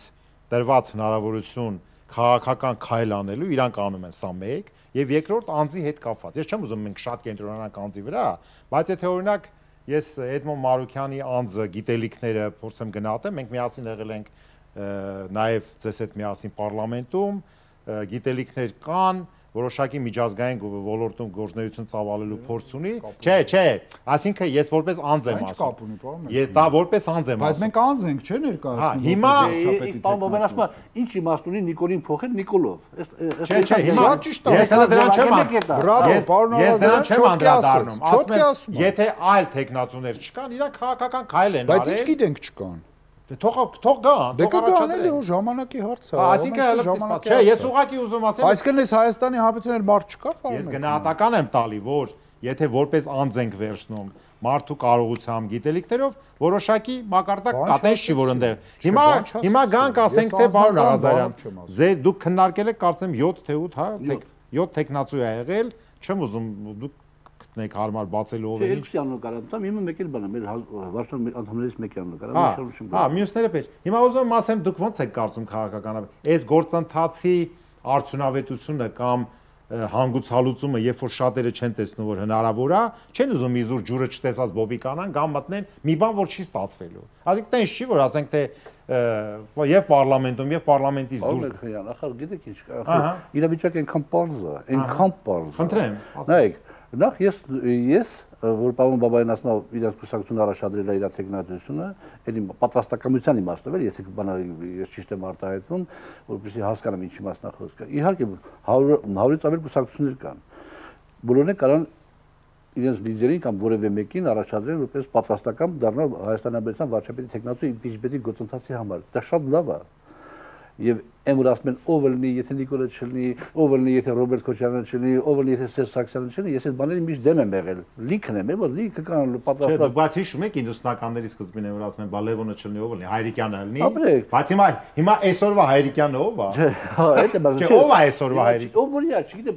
տրված հնարավորություն քաղաքական քայլ անելու, իրանք անում են սա մեկ, եւ երկրորդ անձի հետ կապված։ Ես չեմ ուզում մենք շատ կենտրոնանանք անձի վրա, բայց եթե օրինակ ես Էդմոն Մարուկյանի անձը գիտելիքները փորձեմ գնահատեմ, մենք միասին եղել ենք նաեւ ձեզ հետ միասին պարլամենտում, գիտելիքներ կան, որոշակի միջազգային ոլորտում գործունեություն ծավալելու փորձ ունի։ Չէ, այսինքն ես որպես անձ եմ ասում։ Ես դա որպես անձ եմ ասում։ Բայց մենք անձ ենք, չէ՞ ներկայացնում։ Հիմա պարոն Բաբայան ասում է, ինչ իմաստ ունի Նիկոլին փոխել Նիկոլով։ Չէ, հիմա ճիշտ է։ Ես դրան չեմ անդրադառնում։ Ասում եմ, եթե այլ տեխնացուներ չկան, իրանք քաղաքական քայլ են արել։ Բայց ինչ գիտենք չկան։ Թող գան, թող առաջադրեն։ Դե ժամանակի հարց է։ Այսինքն ժամանակի չէ, ես ուղղակի ուզում ասեմ։ Այսինքն ես Հայաստանի Հանրապետության մարդ չկա, պարոն։ Ես գնահատական եմ տալի, որ եթե որպես անձ ենք վերցնում մարդու կարողությամբ, գիտելիքներով, որոշակի մակարդակ կատեն չի որ այնտեղ։ Հիմա գանք ասենք թե պարոն Աղազարյան, դուք քննարկել եք կարծեմ 7 թե 8, հա, 7 տեխնացու է եղել, չեմ ուզում դուք գտնեք հարմար բացելու ով է։ Երկու անունը կարամ, հիմա մեկ էլ բան է, մեր վարչության անդամներից մեկի անունը կարամ, հա, մյուսները պետք։ Հիմա ուզում եմ ասեմ, դուք ո՞նց եք կարծում քաղաքականաբար։ Այս գործընթացի արդյունավետությունը կամ հանգուցալուծումը, երբ որ շատերը չեն տեսնում, որ հնարավոր է, չեն ուզում իզուր ջուրը չտեսած բոբիկանան կամ մտնեն մի բան, որ չի ստացվելու։ Այսինքն տենց չի, որ ասենք թե եւ պարլամենտում եւ պարլամենտից դուրս։ Ախր գիտեք ինչ, իրավիճակը այնքան պարզ է, այնքան պարզ։ Խնդրեմ։ Նայեք, նախ ես որ պարոն Բաբայան ասում է իրաց կուսակցությունը առաջադրել է իր տեխնատությունը, էլի պատրաստակամության իմաստով էլ, ես բանը ես ճիշտ եմ արտահայտվում, որպեսզի հասկանամ ինչ իմաստնա խոսքը։ Իհարկե 100-ից ավել կուսակցություններ կան։ Բոլորն կարան իրենց լիդերին կամ որևէ մեկին առաջադրել որպես պատրաստակամ դառնալ Հայաստանի Հանրապետության վարչապետի տեխնատու impeachment-ի գործընթացի համար։ Դա շատ լավ է։ Եվ ըմ որ ասում են ով լինի, եթե Նիկոլը չլինի, ով լինի, եթե Ռոբերտ Քոչարյանը չլինի, ով լինի, եթե Սերժ Սարգսյանը չլինի, ես այդ բաների միշտ դեմ եմ եղել։ Լիքն եմ, որ լիքը կան պատրաստված։ Չէ, բայց հիշում եք ինդուստրիականների սկզբին որ ասում են Բալևոնը չլինի, ով լինի, Հայրիկյանը լինի։ Բայց հիմա այսօրվա Հայրիկյանը ով է։ Հա, այդ է բանը։ Չէ, ով է այսօրվա Հայրիկ։ Ով որիա, չգիտեմ,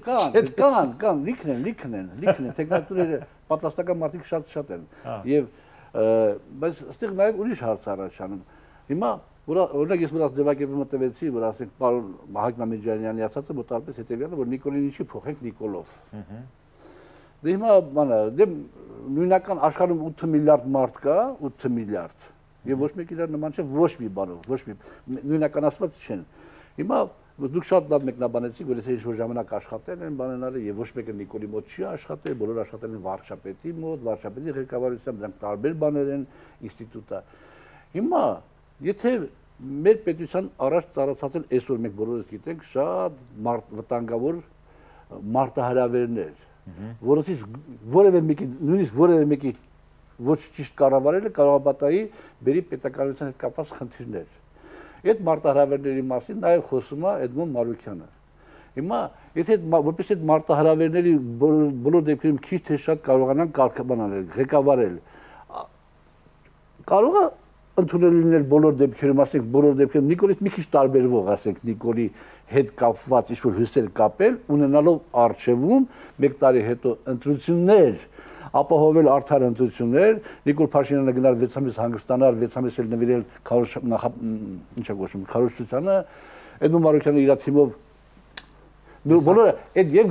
կան, լիքն են, տեխնատուրերը պատրաստական մարդիկ շատ են։ Եվ բայց այստեղ նաև ուրիշ հարց առաջանում։ Հիմա օրինակ ես մնաց ձևակերպումը տվեցի, որ ասենք պարոն Մահակ Նամիջանյանի ասածը մոտարպես հետևյալը, որ Նիկոլին ինչի փոխենք Նիկոլով։ Դե հիմա բանը, դե նույնական աշխարհում 8 միլիարդ մարդ կա, 8 միլիարդ։ Եվ ոչ մեկ իրար նման չէ ոչ մի բանով, ոչ մի նույնական ասված չեն։ Հիմա դուք շատ լավ մեկնաբանեցիք, որ եթե ինչ-որ ժամանակ աշխատել են բանենալը եւ ոչ մեկը Նիկոլի մոտ չի աշխատել, բոլորը աշխատել են վարչապետի մոտ, վարչապետի ղեկավարությամբ, դրանք տարբեր բաներ են, ինստիտուտը։ Հիմա եթե մեր պետության առաջ ծառացած են այսօր մենք բոլորս գիտենք շատ վտանգավոր մարտահրավերներ, որոնցից որևէ մեկի, նույնիսկ որևէ մեկի ոչ ճիշտ կառավարելը կարող է պատահի բերի պետականության հետ կապված խնդիրներ։ Այդ մարտահրավերների մասին նաև խոսում է Էդմոն Մարուկյանը։ Հիմա եթե որպես այդ մարտահրավերների բոլոր դեպքերում քիչ թե շատ կարողանան կարգաբանել, ղեկավարել, կարող է ընդունել լինել բոլոր դեպքերում, ասենք բոլոր դեպքերում Նիկոլից մի քիչ տարբերվող, ասենք Նիկոլի հետ կապված ինչ-որ հույսեր կապել, ունենալով առջևում 1 տարի հետո ընտրություններ, ապահովել արդար ընտրություններ, Նիկոլ Փաշինյանը գնալ 6 ամիս հանգստանալ, 6 ամիս էլ նվիրել քարոզչությանը, Էդմոն Մարուկյանը իր թիմով բոլորը այդ եւ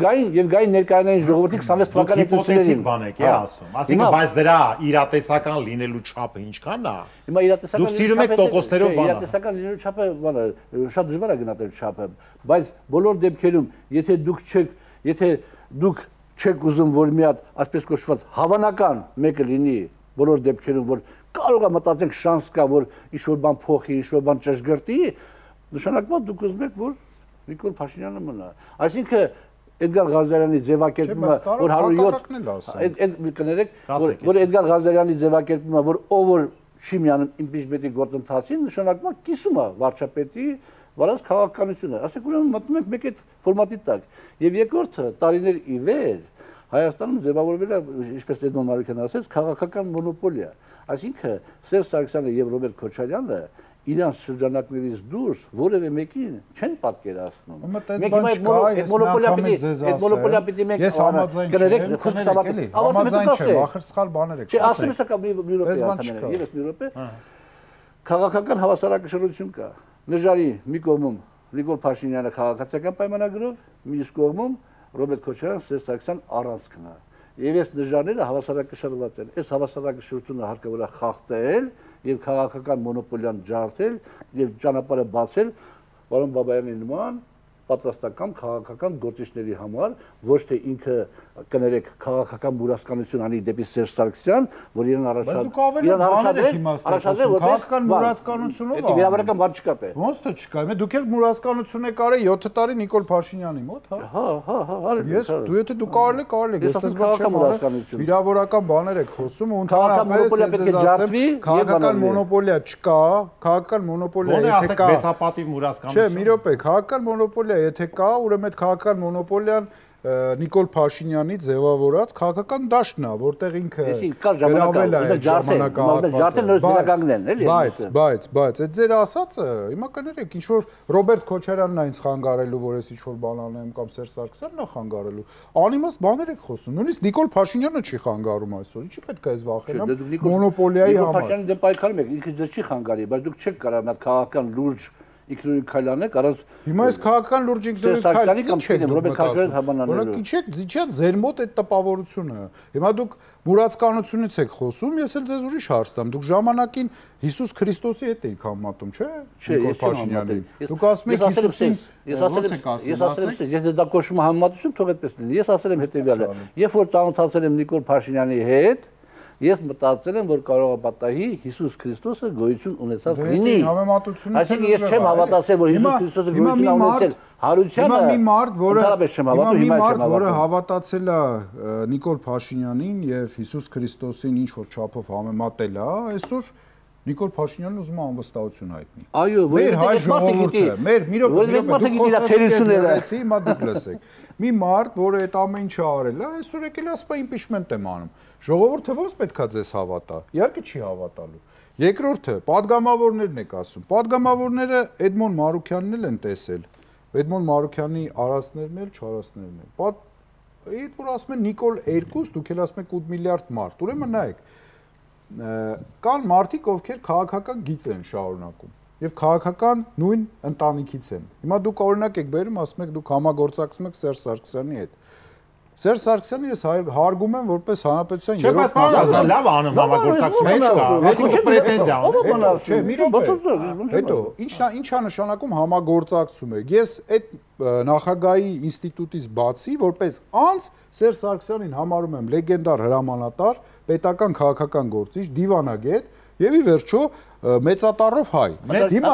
գային ներկայանային ժողովրդի 26 թվականի ընտրություններին բան եք ասում։ Այսինքն բայց դրա իրատեսական լինելու չափը ինչքան է։ Հիմա իրատեսական դուք սիրում եք տոկոսներով բանը։ Իրատեսական լինելու չափը բանը շատ դժվար է գնահատել չափը, բայց բոլոր դեպքերում եթե դուք չեք ուզում որ մի հատ այսպես կոչված հավանական մեկը լինի բոլոր դեպքերում որ կարող է մտածենք շանս կա որ ինչ-որ բան փոխի, ինչ-որ բան ճշգրտի, նշանակում դուք ուզում եք որ Նիկոլ Փաշինյանը մնա։ Այսինքն Էդգար Ղազարյանի ձևակերպումը որ 107 կներեք որ Էդգար Ղազարյանի ձևակերպումը որ ով որ չի միանում impeachment-ի գործընթացին նշանակում է կիսում է վարչապետի վարած քաղաքականությունը։ Ասենք ուրեմն մտնում ենք մեկ այդ ֆորմատի տակ։ Եվ երկրորդը տարիներ ի վեր Հայաստանում ձևավորվել է, ինչպես Էդմոն Մարուկյանը ասեց, քաղաքական մոնոպոլիա։ Այսինքն Սերժ Սարգսյանը եւ Ռոբերտ Քոչարյանը իրանց շրջանակներից դուրս որևէ մեկին չեն պատկերացնում։ Մենք մոնոպոլիա պիտի մենք ես համաձայն համաձայն չէ, վախր սխալ բաներ եք ասում։ Չէ, ասում եմ մի րոպե, եւս մի րոպե։ Քաղաքական հավասարակշռություն կա։ Նժարի մի կողմում Նիկոլ Փաշինյանը քաղաքացիական պայմանագրով, մյուս կողմում Ռոբերտ Քոչարյան, Սերժ Սարգսյան առանցքն է։ Եվ այս նժարները հավասարակշռված են։ Այս հավասարակշռությունը հարկավոր է խախտել եւ քաղաքական մոնոպոլիան ջարդել եւ ճանապարհը բացել պարոն Բաբայանի նման պատրաստական քաղաքական գործիչների համար, ոչ թե ինքը կներեք քաղաքական մուրացկանություն անի դեպի Սերժ Սարգսյան, որ իրեն քաղաքական մուրացկանությունով է։ Վիրավորական բան չկա թե։ Ոնց թե չկա։ Դուք էլ մուրացկանություն եք արել 7 տարի Նիկոլ Փաշինյանի մոտ, հա։ Հա։ Ես դու եթե դու կարել եք, ես քաղաքական մուրացկանություն։ Վիրավորական բաներ եք խոսում ու ընդհանրապես քաղաքական մոնոպոլիա չկա, քաղաքական մոնոպոլիա եթե կա։ Բեցապատիվ մուրացկանություն։ Չէ, մի րոպե, քաղաքական մոնոպոլիա եթե կա, ուրեմն այդ քաղաքական մոնոպոլիան Նիկոլ Փաշինյանի ձևավորած քաղաքական դաշտն է, որտեղ ինքը գրավել է ժամանակահատվածը։ Բայց այդ ձեր ասածը, հիմա կներեք, ինչ որ Ռոբերտ Քոչարյանն է ինձ խանգարելու, որ ես ինչ որ բան անեմ կամ Սերժ Սարգսյանն է խանգարելու։ Անիմաստ բաներ եք խոսում։ Նույնիսկ Նիկոլ Փաշինյանը չի խանգարում այսօր։ Ինչի պետք է ես վախենամ մոնոպոլիայի համար։ Նիկոլ Փաշինյանը դեմ պայքարում եք, ինքը ձեզ չի խանգարի, բայց դուք չեք կարող այդ քաղաքական լուրջ ինքնուրույն քայլանեք, առանց հիմա այս քաղաքական լուրջ ինքնուրույն քայլի կամ չեք Ռոբերտ Քոչարյանը հավանանելու։ Որոնք իջեք, ձիչա ձեր մոտ այդ տպավորությունը։ Հիմա դուք մուրացկանությունից եք խոսում, ես էլ ձեզ ուրիշ հարց տամ։ Դուք ժամանակին Հիսուս Քրիստոսի հետ էիք համատում, չէ՞։ Չէ, ես չեմ համատում։ Դուք ասում եք Հիսուսին, ես ասել եմ, եթե դա կոչվում է համատություն, թող այդպես լինի։ Ես ասել եմ հետեւյալը. երբ որ ծանոթացել եմ Նիկոլ Փաշինյանի հետ, ես մտածել եմ, որ կարող է պատահի Հիսուս Քրիստոսը գոյություն ունեցած լինի։ Այսինքն ես չեմ հավատացել, որ Հիսուս Քրիստոսը գոյություն է ունեցել հարությանը։ Հիմա մի մարդ, որը որը հավատացել է Նիկոլ Փաշինյանին եւ Հիսուս Քրիստոսին ինչ որ չափով համեմատել է, այսօր Նիկոլ Փաշինյանն ուզում է անվստահություն հայտնի։ Այո, հիմա դուք լսեք։ Մի մարդ, որը այդ ամեն ինչը արել է, այսօր եկել է ասում իմպիչմենտ եմ անում։ Ժողովուրդը ո՞նց պետքա ձեզ հավատա։ Իհարկե չի հավատալու։ Երկրորդը, падգամավորներն եք ասում։ Падգամավորները Էդմոն Մարուքյանն էլ են տեսել։ Էդմոն Մարուքյանի արածներն էլ, չարածներն էլ։ Այդ որ ասում են Նիկոլ 2, դուք էլ ասում եք 8 միլիարդ մարդ։ Ուրեմն նայեք, կան մարդիկ, ովքեր քաղաքական գիծ են շարունակում եւ քաղաքական նույն ընտանիքից են։ Հիմա դուք օրինակ եք բերում, ասում եք դուք համագործակցում եք Սերժ Սարգսյանի հետ։ Սերժ Սարգսյանը ես հարգում եմ որպես հանրապետության երրորդ նախագահ։ Լավ անում համագործակցություն չկա։ Այսինքն պրետենզիա ունի։ Չէ, մի րոպե։ Հետո ի՞նչա նշանակում համագործակցում եք։ Ես այդ նախագահի ինստիտուտից բացի որպես անձ Սերժ Սարգսյանին համարում եմ լեգենդար հրամանատար, պետական քաղաքական գործիչ, դիվանագետ եւ ի վերջո մեծատառով հայ։ Հիմա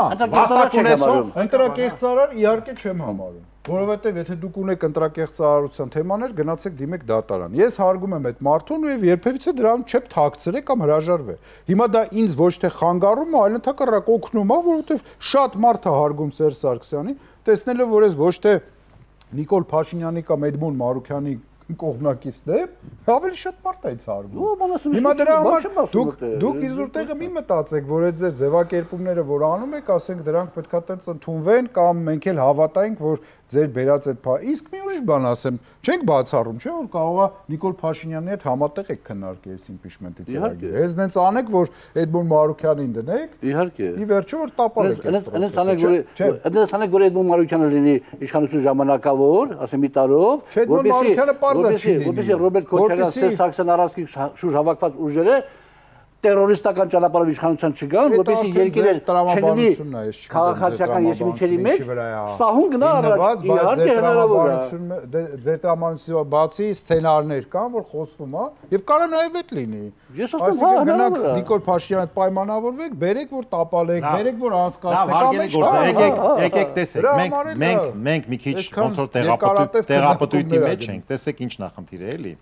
ընտրակեղծարար իհարկե չեմ համարում, որովհետեւ եթե դուք ունեք ընտրակեղծարարության թեմաներ, գնացեք դիմեք դատարան։ Ես հարգում եմ այդ մարդուն եւ երբևիցե դրան չեմ թաքցրել կամ հրաժարվել։ Հիմա դա ինձ ոչ թե խանգարում է, այլ ընդհակառակ օգնում է, որովհետեւ շատ մարդ է հարգում Սերժ Սարգսյանին, տեսնելով որ ես ոչ թե Նիկոլ Փաշինյանի կամ Էդմոն Մարուքյանի կողմնակիցն է, ավելի շատ մարդ է ինձ հարգում։ Հիմա դրա համար դուք իզուր տեղը մի մտածեք, որ այդ ձեր ձևակերպումները, որ անում եք, ասենք դրանք պետքա տենց ընդունվեն կամ մենք էլ հավատայինք, որ ձեր բերած այդ իսկ մի ուրիշ բան ասեմ, չենք բացառում, չէ՞ որ կարող է Նիկոլ Փաշինյանի հետ համատեղ եք քննարկել այս իմպիչմենտի ծրագիրը։ Հենց նենց անեք, որ Էդմոն Մարուքյանին դնեք։ Իհարկե։ Ի վերջո որ տապալեք այս process-ը։ Այնպես անեք, որ Էդմոն Մարուքյանը լինի իշխանություն ժամանակավոր, ասեմ մի տարով, որպեսզի Ռոբերտ Քոչարյան, Սերժ Սարգսյան առանցքի շուրջ հավաքված ուժերը terroristական ճանապարհով իշխանության չգան, որպեսզի երկիրը չլինի քաղաքացիական եսիմինչերի մեջ, սահուն գնա առաջ, իհարկե հնարավոր է։ Ձեր տրամաբանությունից բացի սցենարներ կան, որ խոսվում է, եւ կարող նաեւ այդ լինի։ Այսինքն գնաք Նիկոլ Փաշինյանը պայմանավորվեք, բերեք որ տապալեք, բերեք որ անցկացնեք, եկեք տեսեք, մենք մի քիչ ոնց որ տեղապտույտի մեջ ենք, տեսեք ինչ նախնդիր է էլի։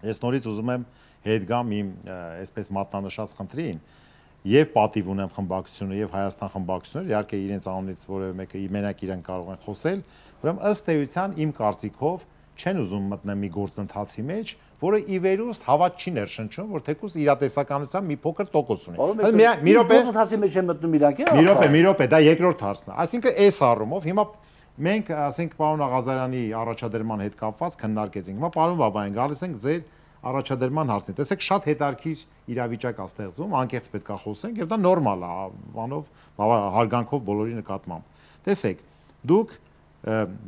Ես նորից ուզում եմ հետ գամ իմ այսպես մատնանշած խնդրին եւ պատիվ ունեմ խմբակցությունը եւ Հայաստան խմբակցությունները, իհարկե իրենց անունից որևէ մեկը մենակ իրեն կարող են խոսել, ուրեմն ըստ էության իմ կարծիքով չեն ուզում մտնել մի գործընթացի մեջ, որը ի վերուստ հավատ չի ներշնչում, որ թեկուզ իրատեսականության մի փոքր տոկոս ունի։ Մի րոպե, գործընթացի մեջ են մտնում իրանք, մի րոպե, դա երկրորդ հարցն է։ Այսինքն այս առումով հիմա մենք ասենք պարոն Աղազարյանի առաջադրման հետ կապված քննարկեցինք, հիմա պարոն Բաբայան գալիս ենք ձեր առաջադրման հարցին։ Տեսեք, շատ հետաքրքիր իրավիճակ է ստեղծվում, անկեղծ պետք է խոսենք, եւ դա նորմալ է, բանով հարգանքով բոլորի նկատմամբ։ Տեսեք, դուք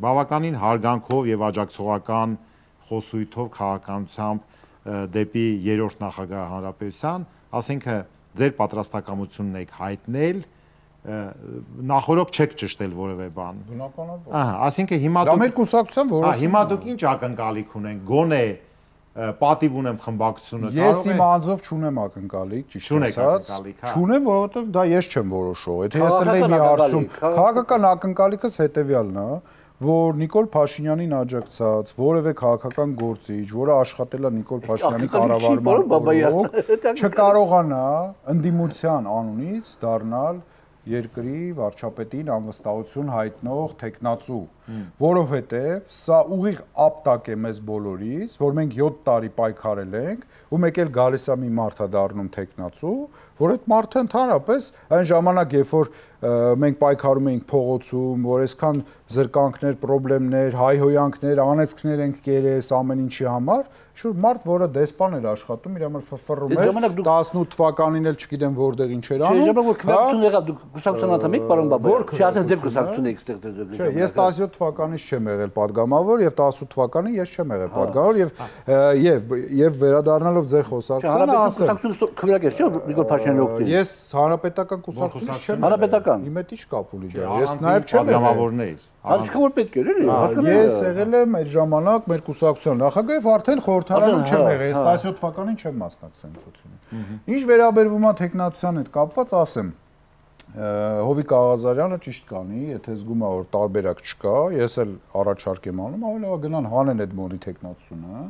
բավականին հարգանքով եւ աջակցողական խոսույթով քաղաքականությամբ դեպի երրորդ նախագահ հանրապետության, ասենք ձեր պատրաստակամությունն եք հայտնել, նախորդ չեք ճշտել որևէ բան։ Բնականաբար։ Ահա, ասինքն հիմա դա մեր կուսակցության որոշումն է։ Հիմա դուք ինչ ակնկալիք ունենք, գոնե պատիվ ունեմ խմբակցությունը կարող է։ Ես իմ անձով չունեմ ակնկալիք, ճիշտ ասած։ Չունեմ, որովհետև դա ես չեմ որոշող։ Եթե ես էլ մի հարցում, քաղաքական ակնկալիքս հետեւյալն է, որ Նիկոլ Փաշինյանին աջակցած որևէ քաղաքական գործիչ, որը աշխատել է Նիկոլ Փաշինյանի կառավարման չկարողանա ընդդիմության անունից դառնալ երկրի վարչապետին անվստահություն հայտնող տեխնացու, որովհետև սա ուղիղ ապտակ է մեզ բոլորիս, որ մենք 7 տարի պայքարել ենք, ու մեկ էլ գալիս է մի մարդ է դառնում տեխնացու, որ այդ մարդը ընդհանրապես այն ժամանակ, երբ որ մենք պայքարում էինք փողոցում, որ այսքան զրկանքներ, խնդիրներ, հայհոյանքներ, անեծքներ ենք կերես ամեն ինչի համար, շուտ մարդ, որը դեսպան էր աշխատում, իր համար ֆռֆռում էր 18 թվականին էլ չգիտեմ որտեղ ինչ էր անում։ Ժամանակ քվեություն եղավ, դուք կուսակցության անդամ եք, պարոն Բաբայան։ Չի ասեն ձեր կուսակցությունն եք ստեղծել։ Չէ, ես 17 թվականից չեմ եղել падգամավոր եւ 18 թվականին ես չեմ եղել падգամավոր եւ վերադառնալով ձեր խոսակցությանը ասեմ։ Կուսակցությունը քվեարկես, չէ՞, Նիկոլ Փաշինյանի օգտին։ Ես հանրապետական կուսակցությունից չեմ։ Հանրապետական։ Իմ հետ ի՞նչ կապ ունի դա։ Ես նաեւ չեմ падգամավորներ։ Այսինքն որ պետք է, էլի։ Ես եղել եմ այդ ժամանակ մեր կուսակցության նախագահ եւ արդեն խորհրդարանում չեմ եղել։ Ես 17 թվականին չեմ մասնակցել ընտրություններին։ Ինչ վերաբերվում է տեխնացիան հետ կապված, ասեմ, Հովիկ Աղազարյանը ճիշտ կանի, եթե զգում է որ տարբերակ չկա, ես էլ առաջարկ եմ անում, ավելի լավ գնան հանեն այդ մոդի տեխնացությունը։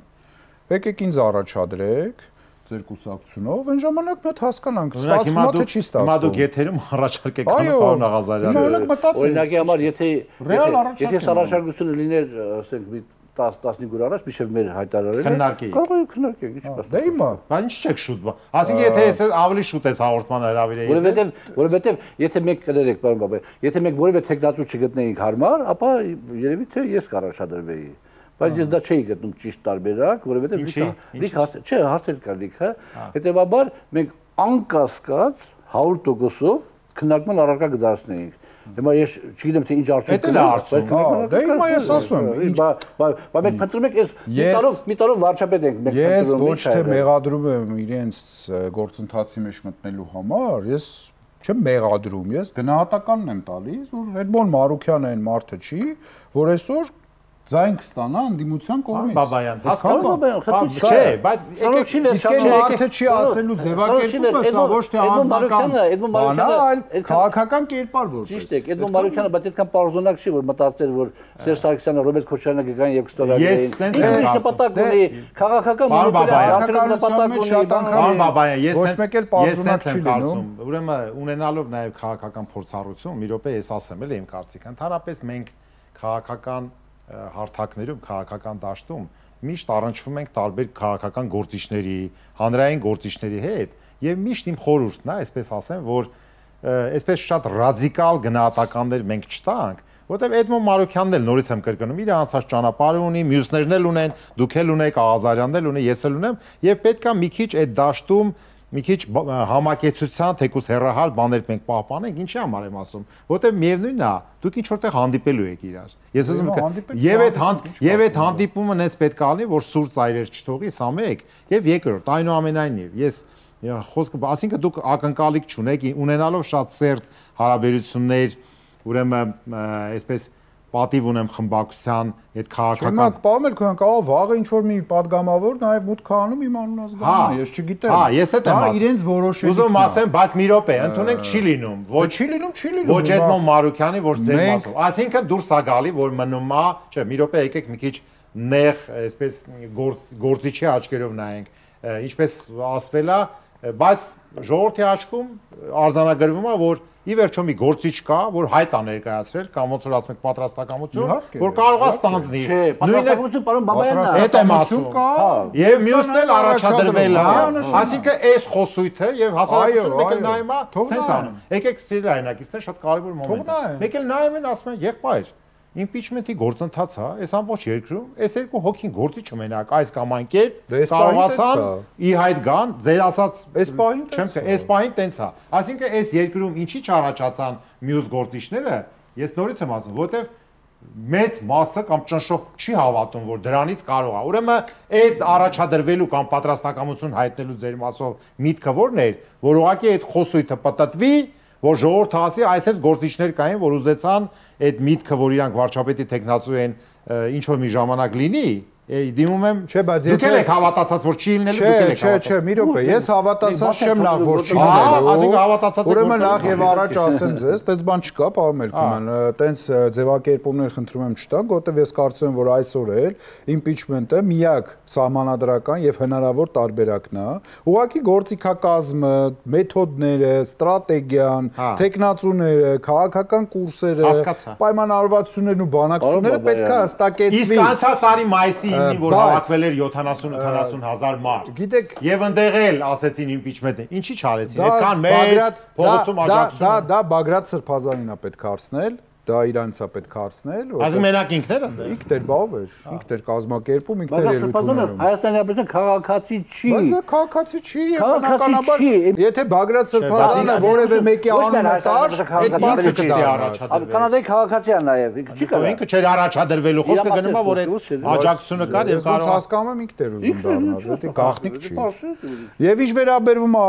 Եկեք ինձ առաջադրեք ձեր կուսակցությունով, այն ժամանակ մենք հասկանանք, ստացվում է թե չի ստացվում։ Հիմա դուք եթերում առաջարկ եք անում պարոն Աղազարյանը։ Օրինակի համար, եթե առաջարկությունը լիներ, ասենք, մի 10-15 օր առաջ միշտ մեր հայտարարել քննարկեիք։ Կարող է քննարկել, ինչ կասեմ։ Դե հիմա, բայց ինչ չեք շուտ։ Այսինքն եթե ես ավելի շուտ ես հաղորդման հրավիրեի։ Որովհետև եթե մենք կներեք, պարոն Բաբայան, եթե մենք որևէ տեխնացու չգտնեինք հարմար, ապա երևի թե ես կառաջադրվեի։ Բայց ես դա չէի գտնում ճիշտ տարբերակ, որովհետև լիք հարցեր կար լիքը։ Հետևաբար մենք անկասկած 100%-ով քննարկման առարկա կդարձնեինք։ Հիմա ես չգիտեմ թե ինչ արդյունք կա, դե հիմա ես ասում եմ, բայց մենք փնտրում ենք այս մի տարով վարչապետ ենք մենք փնտրում։ Ես ոչ թե մեղադրում եմ իրենց գործընթացի մեջ մտնելու համար, ես չեմ մեղադրում, ես գնահատականն եմ տալիս, որ Էդմոն Մարուքյանը այն մարդը չի, որ այսօր ձայն կստանա ընդդիմության կողմից։ Բաբայան, հասկանում չէ, բայց եկեք մարդը չի ասելու ձևակերպումը, սա ոչ թե անձնական բան է, այլ քաղաքական կերպար որպես։ Ճիշտ է, Էդմոն Մարուքյանը բայց այդքան պարզոնակ չի, որ մտածեր, որ Սերժ Սարգսյանը, Ռոբերտ Քոչարյանը կգան եւ կստորագրեին։ Ինչ նպատակ ունի քաղաքական նպատակ ունի, Պարոն Բաբայան, ես ոչ մեկ էլ պարզոնակ չի լինում։ Ուրեմն ունենալով նաեւ քաղաքական փորձառություն, մի րոպե ես ասեմ էլ իմ կարծիքը, ընդհանրապես մենք քաղաքական հարթակներում, քաղաքական դաշտում միշտ առնչվում ենք տարբեր քաղաքական գործիչների, հանրային գործիչների հետ եւ միշտ իմ խորհուրդն է, այսպես ասեմ, որ այսպես շատ ռադիկալ գնահատականներ մենք չտանք, որտեղ Էդմոն Մարուքյանն էլ նորից եմ կրկնում, իր անցած ճանապարհը ունի, մյուսներն էլ ունեն, դուք էլ ունեք, Աղազարյանն էլ ունի, ես էլ ունեմ, եւ պետքա մի քիչ այդ դաշտում մի քիչ համակեցության, թեկուզ հերահար բաներ մենք պահպանենք, ինչի համար եմ ասում, որտեղ միևնույնն է, դուք ինչ որտեղ հանդիպելու եք իրար։ Ես ասում եմ, եւ այդ հանդիպումը նենց պետք է լինի, որ սուր ծայրեր չթողի, սա մեկ, եւ երկրորդ, այնուամենայնիվ, ես խոսքը, ասինքն դուք ակնկալիք չունեք, ունենալով շատ սերտ հարաբերություններ, ուրեմն այսպես պատիվ ունեմ խմբակցության այդ քաղաքական։ Հիմա պարոն Քոյան կարող վաղը ինչ որ մի падգամավոր նաև մուտք անում իմ անուն ազգանունը, ես չգիտեմ։ Հա, ես էլ եմ ասում։ Դա իրենց որոշելիքն է։ Ուզում ասեմ, բայց մի րոպե, ընդունենք չի լինում։ Ոչ չի լինում։ Ոչ Էդմոն Մարուքյանի, ոչ ձեր մասով։ Այսինքն դուրս է գալի, որ մնում է, չէ, մի րոպե եկեք մի քիչ նեղ, այսպես գործիչի աչքերով նայենք, ինչպես ասվել է, բայց ժողովրդի աչքում արձանագրվում է, որ ի վերջո մի գործիչ կա, որ հայտ է ներկայացրել, կամ ոնց որ ասում եք պատրաստակամություն, որ կարող է ստանձնի։ Պատրաստակամություն, պարոն Բաբայանն է։ Հետ եմ ասում, եւ մյուսն էլ առաջադրվել է, այսինքն այս խոսույթը եւ հասարակությունը մեկ էլ նայում է, ցենց անում։ Եկեք սիրելի հայրենակիցներ, շատ կարեւոր մոմենտ է։ Մեկ էլ նայում են, ասում են, եղբայր, impeachment-ի գործընթաց է, այս ամբողջ երկրում, այս երկու հոգին գործի չմենակ այս կամ այն կերպ կարողացան ի հայտ գան, ձեր ասած, այս պահին տենց է։ Այսինքն այս երկրում ինչի չառաջացան մյուս գործիչները, ես նորից եմ ասում, որտեվ մեծ մասը կամ ճնշող չի հավատում, որ դրանից կարող է։ Ուրեմն այդ առաջադրվելու կամ պատրաստակամություն հայտնելու ձեր մասով միտքը ո՞րն էր, որ ուղղակի այդ խոսույթը պատտվի, որ ժողովուրդը ասի, այսպես գործիչներ կային, որ ուզեցան այդ միտքը, որ իրանք վարչապետի տեխնացու են, ինչ որ մի ժամանակ լինի, դիմում եմ, դուք եք հավատացած, որ չի լինելու, դուք եք հավատացած։ Չէ, մի րոպե, ես հավատացած չեմ նախ, որ չի լինելու։ Ուրեմն նախ եւ առաջ ասեմ ձեզ, տես բան չկա, պարոն Մելքոյան, տենց ձևակերպումներ խնդրում եմ չտանք, որտեվ ես կարծում եմ, որ այսօր էլ impeachment-ը միակ սահմանադրական եւ հնարավոր տարբերակն է։ Ուղղակի գործիքակազմը, մեթոդները, ստրատեգիան, տեխնացուները, քաղաքական կուրսերը, պայմանավորվածություններն ու բանակցությունները պետք է հստակեցվի։ Իսկ անցյալ տարի մայիսի որ հավաքվել էր 70-80 հազար մարդ։ Գիտեք, եւ ընդեղ էլ ասեցին impeachment-ը, ինչի չարեցին։ Այդքան մեծ փողոցում աջակցություն։ Դա Բագրատ Սրբազանին է պետք է հարցնել, դա իրանից է պետք է հարցնել։ Այսինքն մենակ ինքն էր։ Ինքն էր բավ էր, ինքն էր կազմակերպում, ինքն էր ելույթում։ Հայաստանյան քաղաքացի չի։ Բայց քաղաքացի չի եւ բնականաբար, եթե Բագրատ Սրբազանը որևէ մեկի անունը տար, այդ մարդը կդառնա առաջադրվել։ Կանադայի քաղաքացի է նաեւ, ինքը չի կարող։ Ինքը չէր առաջադրվելու, խոսքը գնում է, որ այդ աջակցությունը կար եւ կարող հասկանում եմ ինքն էր ուզում դառնալ, դա գաղտնիք չի։ Եվ ինչ վերաբերվում է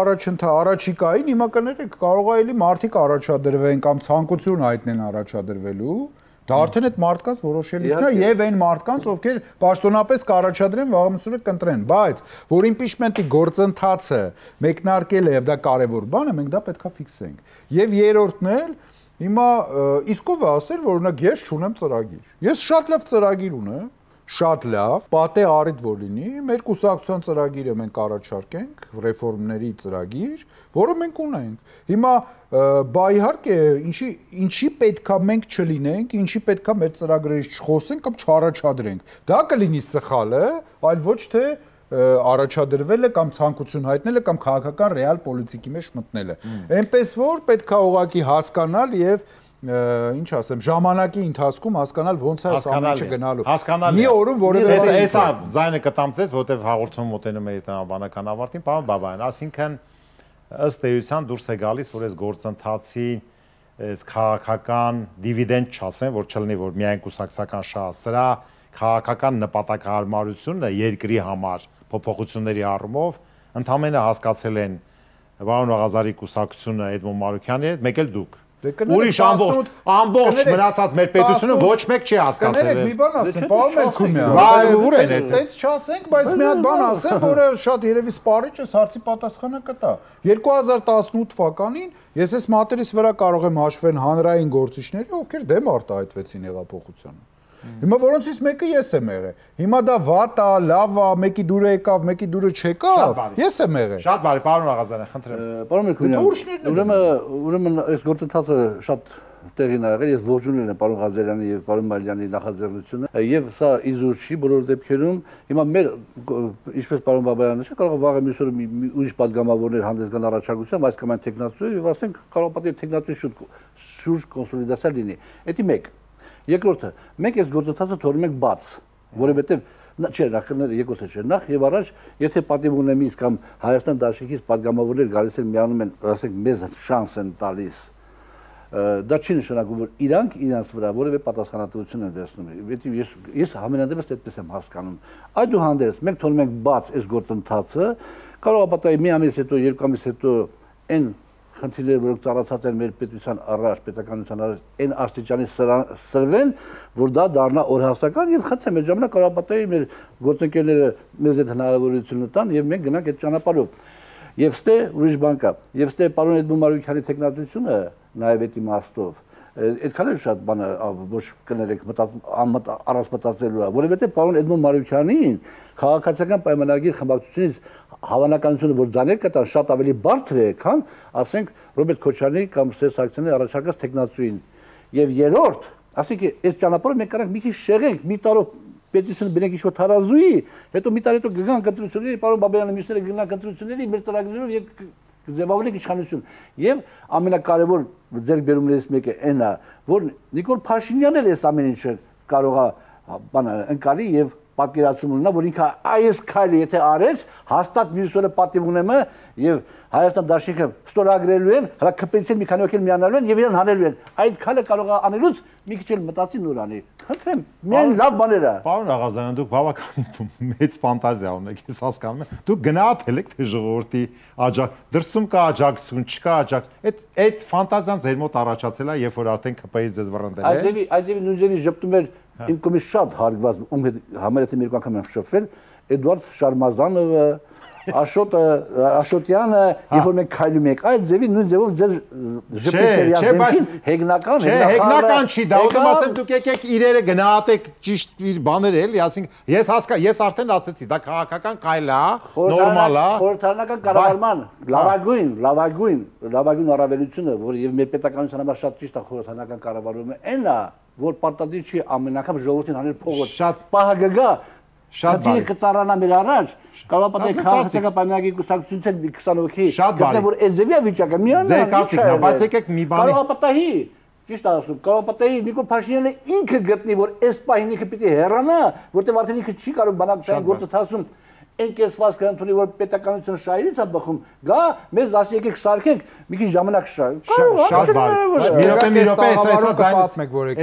առաջիկային, հիմա կներեք, կարող է էլի մարդիկ առաջադրվեն կամ ցանկություն հայտնեն առաջադրվելու, դա արդեն այդ մարդկանց որոշելիքն է եւ այն մարդկանց, ովքեր պաշտոնապես կառաջադրեն վաղամսուրը կընտրեն, բայց որ impeachment-ի գործընթացը մեկնարկել է եւ դա կարեւոր բան է, մենք դա պետքա ֆիքսենք։ Եվ երրորդն էլ հիմա իսկով է ասել, որ օրինակ ես չունեմ ծրագիր։ Ես շատ լավ ծրագիր ունեմ, շատ լավ, պատե առիթ որ լինի, մեր կուսակցության ծրագիրը մենք առաջարկենք, ռեֆորմների ծրագիր, որը մենք ունենք։ Հիմա բա իհարկե ինչի պետքա մենք չլինենք, ինչի պետքա մեր ծրագրերից չխոսենք կամ չառաջադրենք։ Դա կլինի սխալը, այլ ոչ թե առաջադրվելը կամ ցանկություն հայտնելը կամ քաղաքական ռեալ պոլիտիկի մեջ մտնելը։ Այնպես որ պետքա ուղղակի հասկանալ եւ ինչ ասեմ, ժամանակի ընթացքում հասկանալ ոնց է այս ամենը գնալու։ Մի օրում որևէ հեսա զայնը կտամ ձեզ, որտեվ հաղորդումը մոտենում է տնաբանական ավարտին, պարոն Բաբայան, ասինքն ըստ էության դուրս է գալիս, որ այս գործընթացի այս քաղաքական դիվիդենդ չասեն, որ չլինի, որ միայն կուսակցական շահ, սրա քաղաքական նպատակահարմարությունը երկրի համար փոփոխությունների առումով ընդհանրապես հասկացել են Վարոն Ղազարի կուսակցությունը Էդմոն Մարուքյանի հետ, մեկ էլ դուք։ Ուրիշ ամբողջ մնացած մեր պետությունը ոչ մեկ չի հասկացել։ Մի բան ասեմ, պարոն Մելքոյան։ Ուր են այդ։ Տենց չասենք, բայց մի հատ բան ասեմ, որը շատ երևի սպառիչ է, հարցի պատասխանը կտա։ 2018 թվականին ես այս մատերից վրա կարող եմ հաշվել հանրային գործիչների, ովքեր դեմ արտահայտվեցին հեղափոխությանը։ Հիմա որոնցից մեկը ես եմ եղել։ Հիմա դա վատ է, լավ է, մեկի դուրը եկավ, մեկի դուրը չեկավ։ Ես եմ եղել։ Շատ բարի, պարոն Ղազարյան, խնդրեմ։ Պարոն Մելքոյան, ուրեմն այս գործընթացը շատ տեղին ա եղել, ես ողջունել եմ պարոն Ղազարյանի եւ պարոն Մարյանի նախաձեռնությունը եւ սա իզուր չի բոլոր դեպքերում։ Հիմա մեր ինչպես պարոն Բաբայանը չէ, կարող է վաղը մյուս օրը ուրիշ падգամավորներ հանդես գան առաջարկությամբ, այս կամ այն տեխնացու եւ ասենք կարող պատի տեխնացու շուրջ կոնսոլիդացիա լինի։ Դա մեկ։ Երկրորդը, մենք այս գործընթացը թողնում ենք բաց, որովհետև չէ, նախ երկրորդը չէ, նախ եւ առաջ, եթե պատիվ ունեմ իսկ կամ Հայաստան դաշինքից падգամավորներ գալիս են միանում են, ասենք, մեզ շանս են տալիս, դա չի նշանակում, որ իրանք իրանց վրա որևէ պատասխանատվություն են վերցնում։ Ես համենայնդեպս այդպես եմ հասկանում։ Այդուհանդերձ, մենք թողնում ենք բաց այս գործընթացը, կարող է պատահի մի ամիս հետո, երկու ամիս հետո այն խնդիրները, որոնք ծառացած են մեր պետության առաջ, պետականության առաջ, այն աստիճանի սրվեն, որ դա դառնա օրհասական եւ խնդրեմ այդ ժամանակ կարող պատահի մեր գործընկերները մեզ այդ հնարավորությունը տան եւ մենք գնանք այդ ճանապարհով։ Եվ ստե ուրիշ բան կա։ Եվ ստե պարոն Էդմոն Մարուքյանի տեխնատությունը նաեւ այդ իմաստով այդքան էլ շատ բան ոչ կներեք առանց մտածելու է, որովհետեւ պարոն Էդմոն Մարուքյանին քաղաքացիական պայմանագիր խմբակցությունից հավանականությունը, որ դաներ կտան շատ ավելի բարձր է, քան ասենք Ռոբերտ Քոչարյանի կամ Սերժ Սարգսյանի առաջարկած տեխնացուին։ Եվ երրորդ, ասենք այս ճանապարհը մենք կարող ենք մի քիչ շեղենք, մի տարով պետությունը բնենք ինչ-որ թարազուի, հետո մի տարի հետո գնանք ընտրությունների, պարոն Բաբայանը մյուսները գնանք ընտրությունների, մեր ծրագրերով եւ կձևավորենք իշխանություն։ Եվ ամենակարևոր ձեռքբերումներից մեկը այն է, որ Նիկոլ Փաշինյանն էլ այս ամեն ինչը կարող է բան ընկալի եւ պատկերացում ունենա, որ ինքը այս քայլը եթե արեց, հաստատ մյուս օրը պատիվ ունեմը եւ Հայաստան դաշինքը ստորագրելու են, հələ կպեցին մի քանի օքել միանալու են եւ իրեն հանելու են։ Այդ քայլը կարող է անելուց մի քիչ էլ մտածի նորանի։ Խնդրեմ, միայն լավ բաներ է։ Պարոն Աղազարյան, դուք բավականին մեծ ֆանտազիա ունեք, ես հասկանում եմ։ Դուք գնահատել եք թե ժողովրդի աջակ, դրսում կա աջակցություն, չկա աջակցություն։ Այդ ֆանտազիան ձեր մոտ առաջացել է, երբ որ արդեն ԿՊ-ից ձեզ վռնդել է։ Այդ նույնիսկ ժպտում էր իմ կողմից շատ հարգված, ում հետ համարյա մի անգամ եմ շփվել, Էդուարդ Շարմազանովը, Աշոտյանը, երբ որ մենք քայլում ենք, այդ ձևի նույն ձևով ձեր ժպիտերյազին հեգնական չի, դա ուզում ասեմ դուք եկեք իրերը գնահատեք ճիշտ իր բաները էլի, ասենք ես արդեն ասեցի, դա քաղաքական քայլ է, նորմալ է։ Խորհրդարանական կառավարման լավագույն առավելությունը, որ եւ մեր պետականության համար շատ ճիշտ է խորհրդարանական կառավարումը, այն է, որ պարտադիր չի ամեն անգամ ժողովրդին հանել փողոց։ Շատ պահը գա, շատ բարի կտարանա մեր առաջ, կարող է պատահի քաղաքական պայմանագի կուսակցությունից մի 20 հոգի, գտնե որ այս ձևի վիճակը միանա։ Ձեր կարծիքն է, բայց եկեք մի բանի։ Կարող է պատահի, ճիշտ ասում, կարող է պատահի Նիկոլ Փաշինյանը ինքը գտնի, որ այս պահին ինքը պիտի հեռանա, որտեղ արդեն ինքը չի կարող բանակցային գործընթացում այն կեսվածքը ընդունի, որ պետականությունը շահերից է բխում, գա, մեզ ասի եկեք սարքենք, մի քիչ ժամանակ շատ բարի։ Մի րոպե,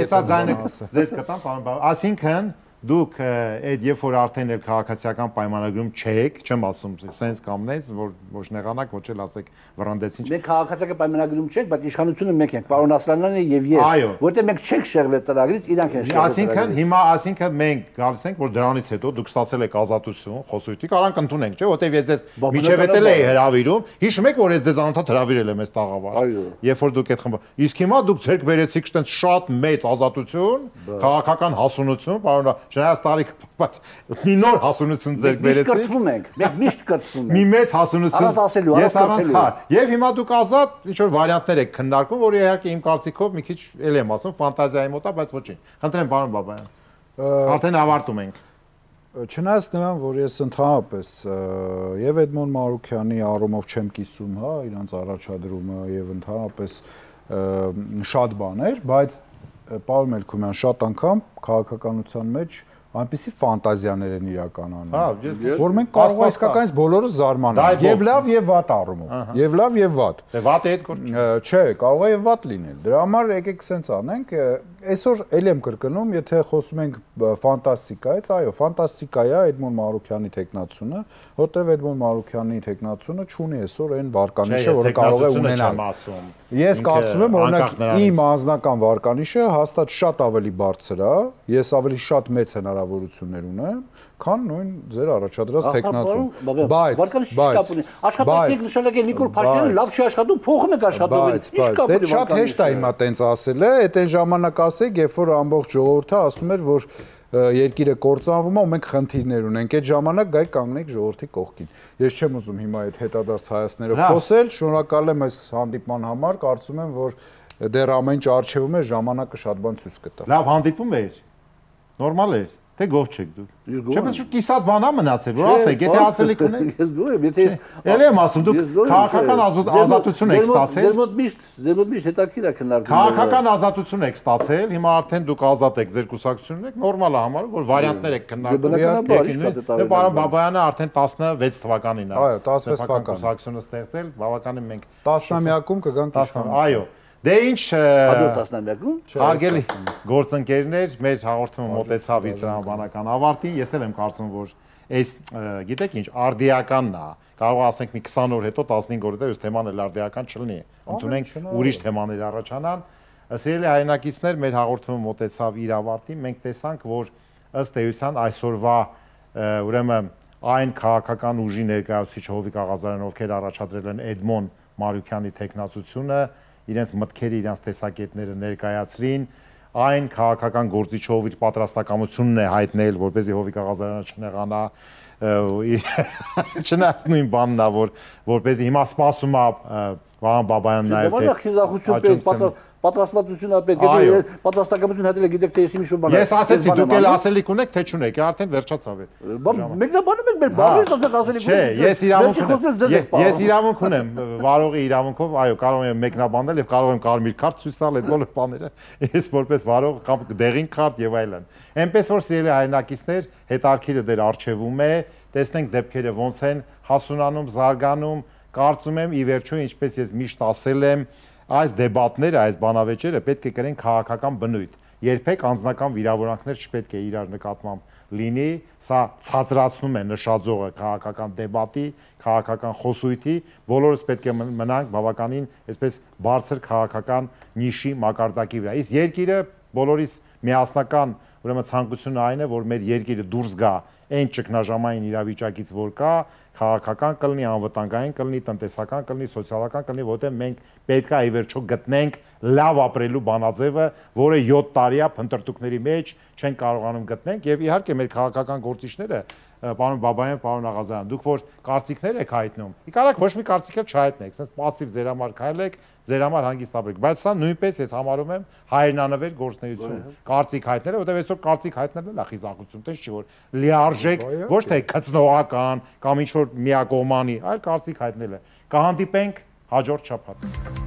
հեսա ձայնը ձեզ կտամ, պարոն Բաբայան, այսինքն դուք այդ երբ որ արդեն էլ քաղաքացիական պայմանագրում չեք, չեմ ասում սենց կամնես, որ ոչ նեղանակ, ոչ էլ ասեք վռնդեցին։ Մենք քաղաքացիական պայմանագրում չենք, բայց իշխանությունը մենք ենք, պարոն Ասլանյանը եւ ես, որտեղ մենք չենք շեղվել ծրագրից, իրանք են շեղվել։ Այսինքն հիմա, մենք գալիս ենք, որ դրանից հետո դուք ստացել եք ազատություն, խոսույթի, կարանք ընդունենք, չէ՞, որտեղ ես ձեզ միջև էտել էի հրավիրում, հիշում եք, որ ես ձեզ անընդհատ հրավիրել եմ այս տաղավար։ Երբ որ դուք այդ խմբը, իսկ հիմա դուք ձեր բերեցիք այտենց շատ մեծ ազատություն, քաղաքական հասունություն, պարոն Չնայած տարիքը, բայց մի նոր հասունություն ձեր բերեցիք։ Մենք միշտ կրթվում ենք։ Մի մեծ հասունություն։ Ես առանց հա։ Եվ հիմա դուք ազատ ինչ որ վարիանտներ եք քննարկում, որ իհարկե իմ կարծիքով մի քիչ էլ եմ ասում, ֆանտազիայի մոտ է, բայց ոչինչ։ Խնդրեմ, պարոն Բաբայան։ Արդեն ավարտում ենք։ Չնայած նրան, որ ես ընդհանրապես եւ Էդմոն Մարուքյանի առումով չեմ կիսում, հա, իրանց առաջադրումը եւ ընդհանրապես շատ բաներ, բայց պարոն Մելքումյան, շատ անգամ քաղաքականության մեջ այնպիսի ֆանտազիաներ են իրականանում, որ մենք կարող ենք իսկականից բոլորը զարմանալ, եւ լավ եւ վատ առումով, եւ լավ եւ վատ։ Դե վատը այդ գործ չէ։ Չէ, կարող է եւ վատ լինել։ Դրա համար եկեք սենց անենք, այսօր էլ եմ կրկնում, եթե խոսում ենք ֆանտաստիկայից, այո, ֆանտաստիկա է Էդմոն Մարուքյանի տեխնացությունը, որտեղ Էդմոն Մարուքյանի տեխնացությունը չունի այսօր այն վարկանիշը, որը կարող է ունենալ։ Ես կարծում եմ, օրինակ, իմ անձնական վարկանիշը հաստատ շատ ավելի բարձր է, ես ավելի շատ մեծ հնարավորություններ ունեմ, քան նույն ձեր առաջադրած տեխնացուն։ Բայց աշխատանքից նշանակել Նիկոլ Փաշինյանը լավ չի աշխատում, փոխում եք աշխատողին։ Դե շատ հեշտ է հիմա տենց ասելը, այդ ժամանակ ասեք, երբ որ ամբողջ ժողովուրդը ասում էր, որ երկիրը կործանվում է ու մենք խնդիրներ ունենք, այդ ժամանակ գայ կանգնեք ժողովրդի կողքին։ Ես չեմ ուզում հիմա այդ հետադարձ հայացքներով խոսել, շնորհակալ եմ այս հանդիպման համար, կարծում եմ, որ դեռ ամեն ինչ արժևում է, ժամանակը շատ բան ցույց կտա։ Լավ հանդիպում է։ Նորմալ է։ Թե գող չեք դուք։ Չէ՞ բայց կիսատ բան է մնացել, որ ասեք, եթե ասելիք ունեք։ Ես գող եմ, եթե Էլի եմ ասում, դուք քաղաքական ազատություն եք ստացել։ Ձեր մոտ միշտ հետաքրքիր է քննարկում։ Քաղաքական ազատություն եք ստացել, հիմա արդեն դուք ազատ եք, ձեր կուսակցությունն եք, նորմալ է համարում, որ վարիանտներ եք քննարկում։ Դե պարոն Բաբայանը արդեն 16 թվականին է։ Այո, 16 թվականին կուսակցությունը ստեղծել, բավականին մենք 10-ամյակում կգանք իշխանություն։ Այո։ Դե ինչ հաջորդ 10-ամյակում հարգելի գործընկերներ, մեր հաղորդումը մոտեցավ իր դրամաբանական ավարտին, ես էլ եմ կարծում, որ այս գիտեք ինչ, արդիականն է, կարող ասենք մի 20 օր հետո, 15 օր հետո այս թեման էլ արդիական չլինի, ընդունենք ուրիշ թեմաներ առաջանան։ Սիրելի հայրենակիցներ, մեր հաղորդումը մոտեցավ իր ավարտին, մենք տեսանք, որ ըստ էության այսօրվա ուրեմն այն քաղաքական ուժի ներկայացուցիչ Հովիկ Աղազարյան, ովքեր առաջադրել են Էդմոն Մարուքյանի տեխնացությունը, իրենց մտքերը, իրենց տեսակետները ներկայացրին, այն քաղաքական գործիչով իր պատրաստակամությունն է հայտնել, որպեսզի Հովիկ Աղազարյանը չնեղանա, չնայած նույն բանն է, որպեսզի հիմա սպասում է Վահան Բաբայանն նաև պատրաստվածություն ապետ, եթե պատրաստակամություն հետել եք գիտեք թե ես ինչ-որ բան։ Ես ասեցի դուք էլ ասելիք ունեք թե չունեք, արդեն վերջացավ է։ Մեկնաբանում եք մեր բառերից ասեք ասելիք ունեք։ Ես իրավունք ունեմ, վարողի իրավունքով, այո, կարող եմ մեկնաբանել եւ կարող եմ կարմիր քարտ ցույց տալ այդ բոլոր բաները։ Ես որպես վարող կամ դեղին քարտ եւ այլն։ Էնպես որ սիրելի հայրենակիցներ, հետարքիրը դեր արխիվում է, տեսնենք դեպքերը ոնց են հասունանում, զարգանում, կարծում եմ ի վերջո ինչպես ես միշտ ասել եմ, այս դեբատները, այս բանավեճերը պետք է կրեն քաղաքական բնույթ։ Երբեք անձնական վիրավորանքներ չպետք է իրար նկատմամբ լինի, սա ցածրացնում է նշաձողը քաղաքական դեբատի, քաղաքական խոսույթի, բոլորս պետք է մնանք բավականին այսպես բարձր քաղաքական նիշի մակարդակի վրա։ Իսկ երկիրը բոլորիս միասնական ուրեմն ցանկությունը այն է, որ մեր երկիրը դուրս գա այն ճգնաժամային իրավիճակից, որ կա, քաղաքական կլինի, անվտանգային կլինի, տնտեսական կլինի, սոցիալական կլինի, որտեղ մենք պետք է ի վերջո գտնենք լավ ապրելու բանաձևը, որը 7 տարի է փնտրտուքների մեջ չեն կարողանում գտնենք եւ իհարկե մեր քաղաքական գործիչները պարոն Բաբայան, պարոն Աղազարյան, դուք որ կարծիքներ եք հայտնում, իհարկե ոչ մի կարծիք էլ չհայտնեք, ասես пассив ձեր համար քայլեք, ձեր համար հանգիստ ապրեք, բայց սա նույնպես ես համարում եմ հայրենանվեր գործունեություն, կարծիք հայտնելը, որտեղ այսօր կարծիք հայտնելն է խիզախություն, տես չի որ լիարժեք, ոչ թե քծնողական կամ ինչ որ միակողմանի, այլ կարծիք հայտնելը։ Կհանդիպենք հաջորդ շաբաթ։